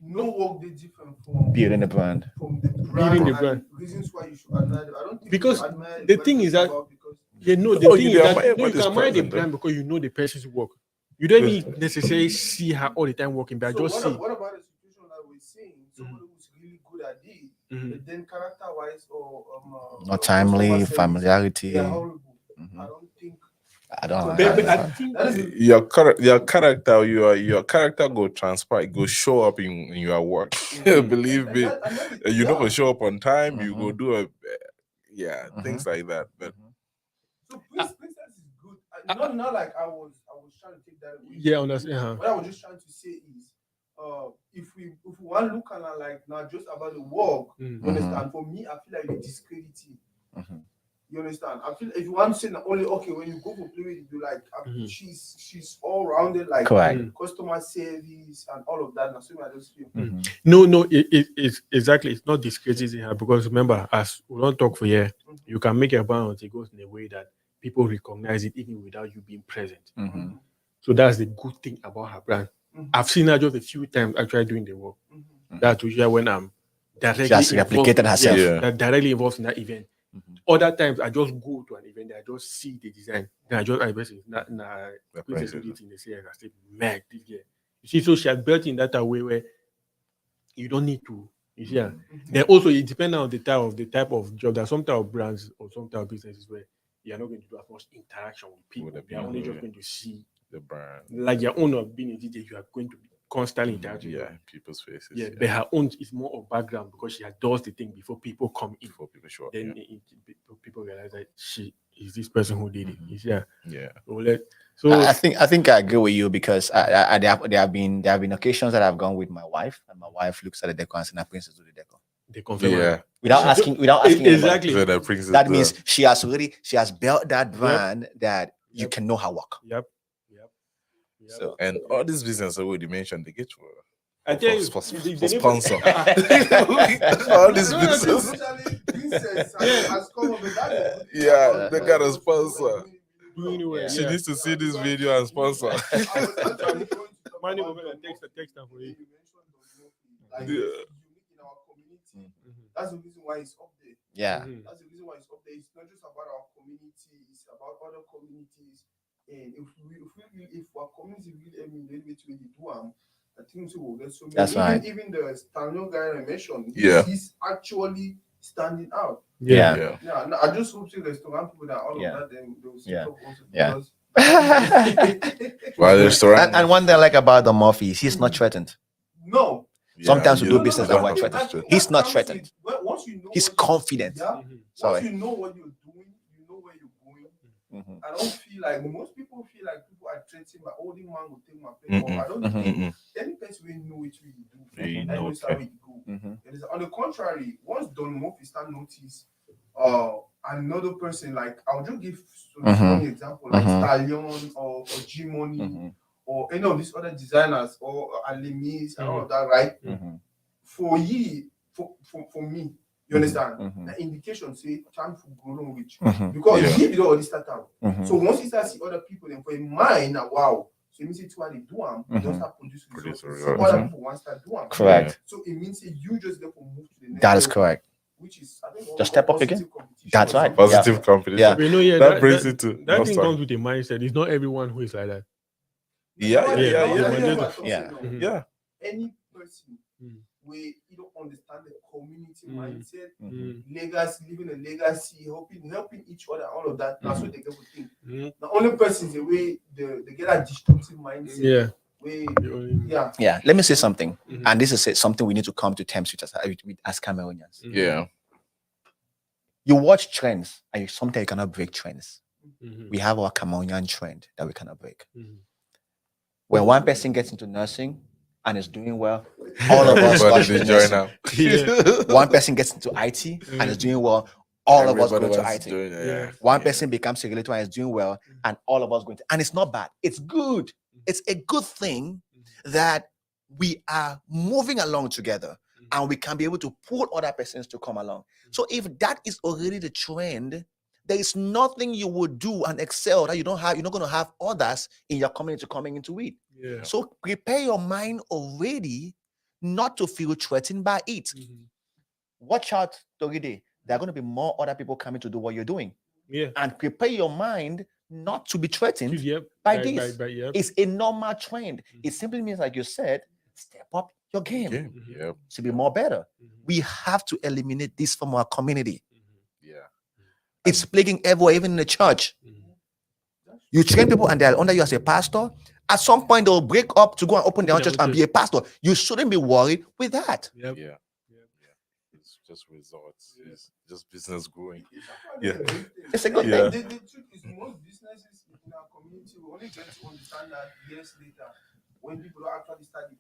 know work they different from Building the brand. from the brand Building the and brand. reasons why you should admire them. I don't think Because you admire the what thing it's is that- about because You know, the Oh, thing you is admire that no, what you is can admire the present, brand though. because you know the person's work. You don't even necessarily see her all the time working, but so just see. what about the situation that we're seeing? Somebody who's really good at it, Mhm. but then character-wise or Not timely, customer service, familiarity. they're horrible. Mhm. I don't think I don't But, like but I that. think that is Your character, your character go transpire, go show up in your work. Believe me. You know, go show up on time. You go Mhm. do a Mhm. things like that. But So Princess is good. Not like I was trying to take that away. Yeah, from understand, you. uh-huh. What I was just trying to say is, if we want to look at it like not just about the work, Mhm. you understand? For me, I feel like you discredit it. Mhm. You understand? I feel if you want to say not only okay when you go for play with it, you like Mhm. she's all rounded like Correct. customer service and all of that. Now, so I just feel. Mhm. No, it's exactly. It's not discrediting her because remember, as we don't talk for here, you can make a brand until it goes in a way that people recognize it even without you being present. Mhm. So that's the good thing about her brand. Mhm. I've seen her just a few times actually doing the work. Mhm. That's usually when I'm directly She has involved- replicated herself. Yeah. that directly involved in that event. Mhm. Other times I just go to an event, I just see the design, then I basically The princess princess. did it in the series. I say, man, this girl. You see, so she has built in that a way where you don't need to. You see, Mhm. then also it depends on the type of job. There are some type of brands or some type of businesses where you're not going to do as much interaction with people. With the They are only people, just yeah. going to see The brand. like your own of being a DJ, you are going to be constantly interacting with Yeah, them. people's faces. Yeah, but her own is more of background because she does the thing before people come in. Before people show up. Then people realize that she is this person who did it. You see, yeah. Yeah. So I think I agree with you because there have been occasions that I've gone with my wife and my wife looks at the deco and says, "Princess do the deco," they confirm Yeah. without asking anybody. exactly. So the princess. That means she has built that brand that you Yep. can know her work. Yep. So And all these businesses I already mentioned, they get for I tell you, for the sponsor. neighbor- all these No, businesses. Especially Princess has come up with that. Is a good thing Yeah, about they it. got a Because sponsor. doing well. Yeah. She Yeah. needs to see this video and sponsor. I was actually going to talk My neighbor about will Don text Murphy. her for You you. mentioned Don Murphy. Like Yeah. it's unique in our community. That's the reason why it's up there. yeah. That's the reason why it's up there. It's not just about our community, it's about other communities. And if our community really emulate to really do I think we will get so many. That's right. Even the Stanley guy I mentioned, Yeah. he's actually standing out. Yeah. Yeah. Yeah, and I just hope to restaurant people that all Yeah. of that then they will sit Yeah. up also Yeah. because While the restaurant. And one thing I like about the Murphy is he's not threatened. no. Sometimes we you do business don't that we're have to threatened. stress. He's not that comes threatened. with- once you know He's what you- confident. Yeah. Once Sorry. you know what you're doing, you know where you're going. Mhm. I don't feel like most people feel like people are threatening my holding man will take my place. Mm-mm. I don't Mhm. think any person will know it really do. Yeah, you I know, know how it go. Mhm. It is on the contrary, once Don Murphy start notice another person like I'll just give one example like Stallion or G Money Mhm. or any of these other designers or Alimis and all of that, right? Mhm. For me, you understand? Mhm. The indication say time for growing rich. Mhm. Because Yeah. he did already start out. Mhm. So once he starts see other people, then for mine now, wow. So it means it's what they do Mhm. just start producing Produce results. results. Other Mhm. people want to start doing. Correct. So it means that you just therefore move to the next That is level, correct. which is I think Just step up positive again. competition That's or right. something. Positive competition. Yeah. You know, yeah, That brings it to that no, thing sorry. comes with a mindset. It's not everyone who is like that. Yeah, Not yeah, everyone- yeah, not yeah, everyone yeah. are talking Yeah. now. Mhm. Yeah. Any person Mm. where you don't understand the community Mm. mindset, Mm. legacy, living a legacy, helping each other, all of that. That's what they get to think. Mm. The only person is the way they get a destructive mindset. Yeah. Way, The only- yeah. Yeah. Let me say something. Mhm. And this is something we need to come to terms with as Cameroonians. Mhm. Yeah. You watch trends and sometimes you cannot break trends. Mhm. We have our Cameroonian trend that we cannot break. Mhm. When one person gets into nursing and is doing well, all of us Everybody rush they to join nursing. now. One person gets into IT and is doing well, all of us go Everybody into wants to IT. join. Yeah. One Yeah. person becomes regulator and is doing well, and all of us going to. And it's not bad. It's good. It's a good thing that we are moving along together, and we can be able to pull other persons to come along. So if that is already the trend, there is nothing you would do and excel that you don't have. You're not going to have others in your community coming into it. Yeah. So prepare your mind already not to feel threatened by it. Watch out, Toride. There are going to be more other people coming to do what you're doing. Yeah. And prepare your mind not to be threatened Yep. by this. Yep. It's a normal trend. It simply means, like you said, step up your game Yep. to be more better. We have to eliminate this from our community. Yeah. It's plaguing everywhere, even in the church. You train people and they're under you as a pastor. At some point, they'll break up to go and open their own church and be a pastor. You shouldn't be worried with that. Yep. Yeah. It's just results. It's just business growing. Yeah. It's a good Yeah. thing. The truth is, most businesses in our community will only get to understand that years later, when people actually start to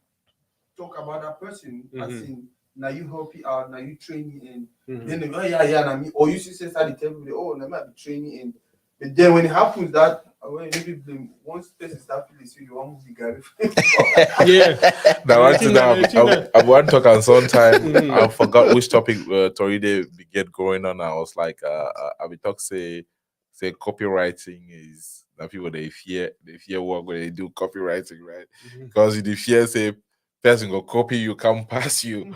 talk about that person, as in, now you help you out, now you training in. Then they go, yeah, or you see, start to tell people, oh, I might be training in. But then when it happens, that when maybe once person start feeling, so you want to be Gary. Yeah. Now, I think that- I want to talk on some time. I forgot which topic Tori they get going on. I was like, I will talk say copywriting is that people they fear work when they do copywriting, right? Because the fear say person go copy you, come pass you.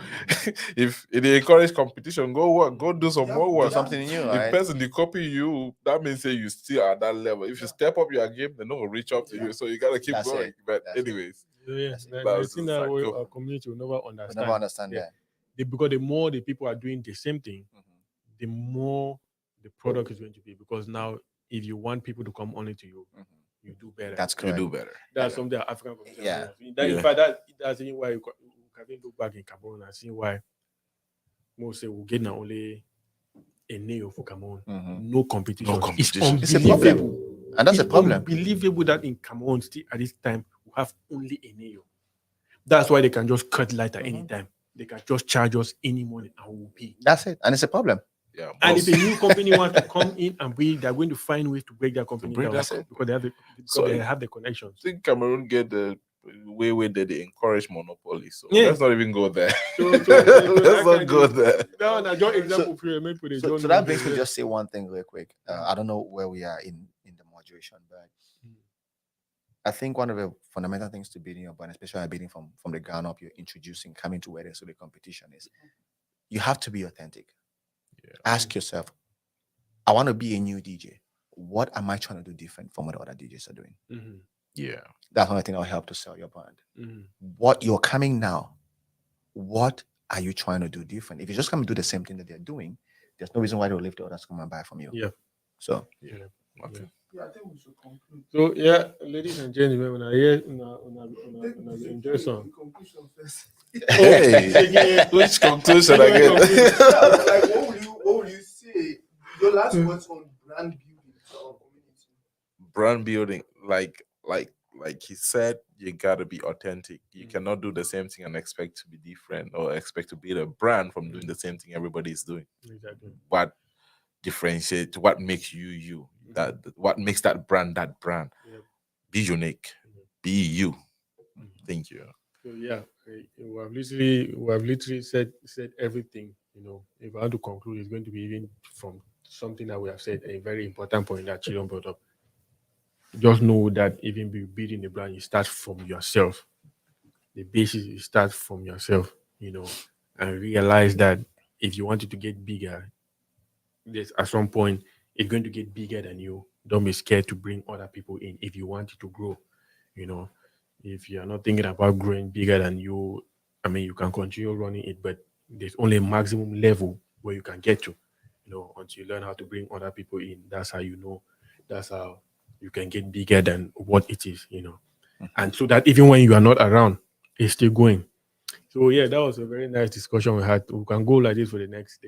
If they encourage competition, go work, go do some more work. Do something new, If right? person they copy you, that means say you still at that level. If you step up your game, they're not gonna reach up to you. So you gotta keep That's going. it. But That's it. anyways, Yeah. That's it. I That's think that way exactly. our community will never We understand. never understand Yeah. that. Because the more the people are doing the same thing, the more the product is going to be. Because now, if you want people to come only to you, you do better. That's you correct. do better. That's something that African community. Yeah. In fact, that's even why you can even look back in Cameroon and see why most say we'll get not only a nail for Cameroon. No competition. No competition. It's a unbelievable. And that's It's a problem. unbelievable that in Cameroon still at this time we have only a nail. That's why they can just cut light at any time. They can just charge us any money and we'll pay. That's it. And it's a problem. Yeah. And if a new company wants to come in and break, they're going to find ways to break their company break down that because they have the connections. I think Cameroon get the way where they encourage monopoly. So Yeah. let's not even go there. So Let's not go there. No, just example. So that brings me to just say one thing real quick. I don't know where we are in the moderation, but I think one of the fundamental things to building your brand, especially building from the ground up, you're introducing, coming to where there's the competition is, you have to be authentic. Yeah. Ask yourself, I want to be a new DJ. What am I trying to do different from what other DJs are doing? Yeah. That's one thing that'll help to sell your brand. What you're coming now, what are you trying to do different? If you just come and do the same thing that they're doing, there's no reason why they'll leave the others come and buy from you. Yeah. So Okay. Yeah, I think we should conclude. So yeah, ladies and gentlemen, when I hear una enjoy some. The conclusion first. Hey, which conclusion again? Like, what will you say? Your last words on brand building to our community. Brand building, like he said, you gotta be authentic. You cannot do the same thing and expect to be different or expect to build a brand from doing the same thing everybody is doing. Exactly. What differentiates? What makes you? What makes that brand that brand? Yep. Be unique. Be you. Thank you. So yeah, we have literally said everything. You know, if I had to conclude, it's going to be even from something that we have said, a very important point that Chidon brought up. Just know that even building the brand, you start from yourself. The basis you start from yourself, you know, and realize that if you want it to get bigger, there's at some point it's going to get bigger than you. Don't be scared to bring other people in if you want it to grow. You know, if you're not thinking about growing bigger than you, I mean, you can continue running it, but there's only a maximum level where you can get to. You know, once you learn how to bring other people in, that's how you know. That's how you can get bigger than what it is. You know, and so that even when you are not around, it's still going. So yeah, that was a very nice discussion we had. We can go like this for the next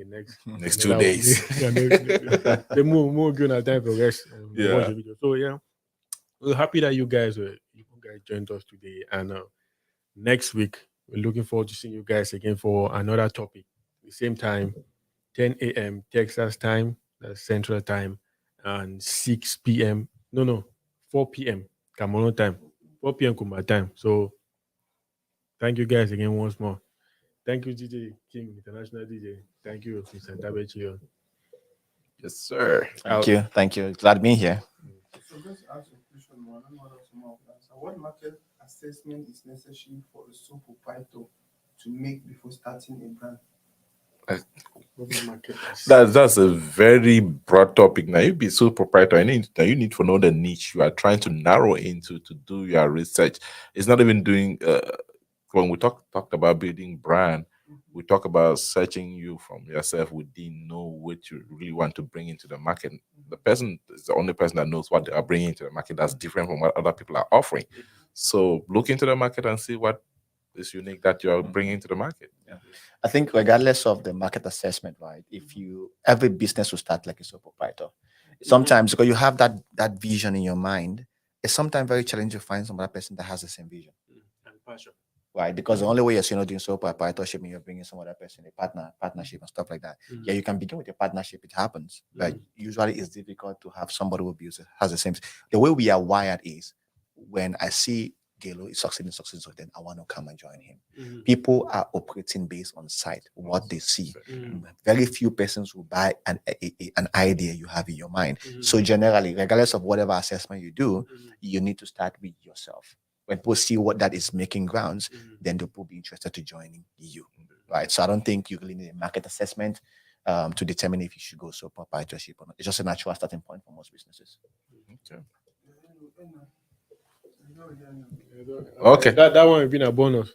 Next 2 days. The more good at time progress. Yeah. So yeah, we're happy that you guys guys joined us today. And next week, we're looking forward to seeing you guys again for another topic. The same time, 10 a.m. Texas time, that's Central time, and 6 p.m. No, 4 p.m. Cameroon time, 4 p.m. Kuma time. So thank you guys again once more. Thank you, DJ King, International DJ. Thank you, Mr. Tabechi. Yes, sir. Thank you. Thank you. Glad being here. So just ask a question, one and what else more of that. So what market assessment is necessary for a sole proprietor to make before starting a brand? That's a very broad topic. Now you be sole proprietor. Now you need to know the niche you are trying to narrow into to do your research. It's not even doing when we talked about building brand, we talk about searching you from yourself within, know what you really want to bring into the market. The person is the only person that knows what they are bringing into the market that's different from what other people are offering. So look into the market and see what is unique that you are bringing to the market. Yeah. I think regardless of the market assessment, right? If you every business will start like a sole proprietor. Sometimes because you have that vision in your mind, it's sometimes very challenging to find some other person that has the same vision. And passion. Right, because the only way you're doing sole proprietorship and you're bringing some other person, a partnership and stuff like that. Yeah, you can begin with a partnership, it happens, but usually it's difficult to have somebody who has the same. The way we are wired is when I see Gelo is succeeding, so then I want to come and join him. People are operating based on sight, what they see. Very few persons will buy an idea you have in your mind. So generally, regardless of whatever assessment you do, you need to start with yourself. When people see what that is making grounds, then they'll be interested to joining you, right? So I don't think you really need a market assessment to determine if you should go sole proprietorship or not. It's just a natural starting point for most businesses. Okay. That one will be a bonus.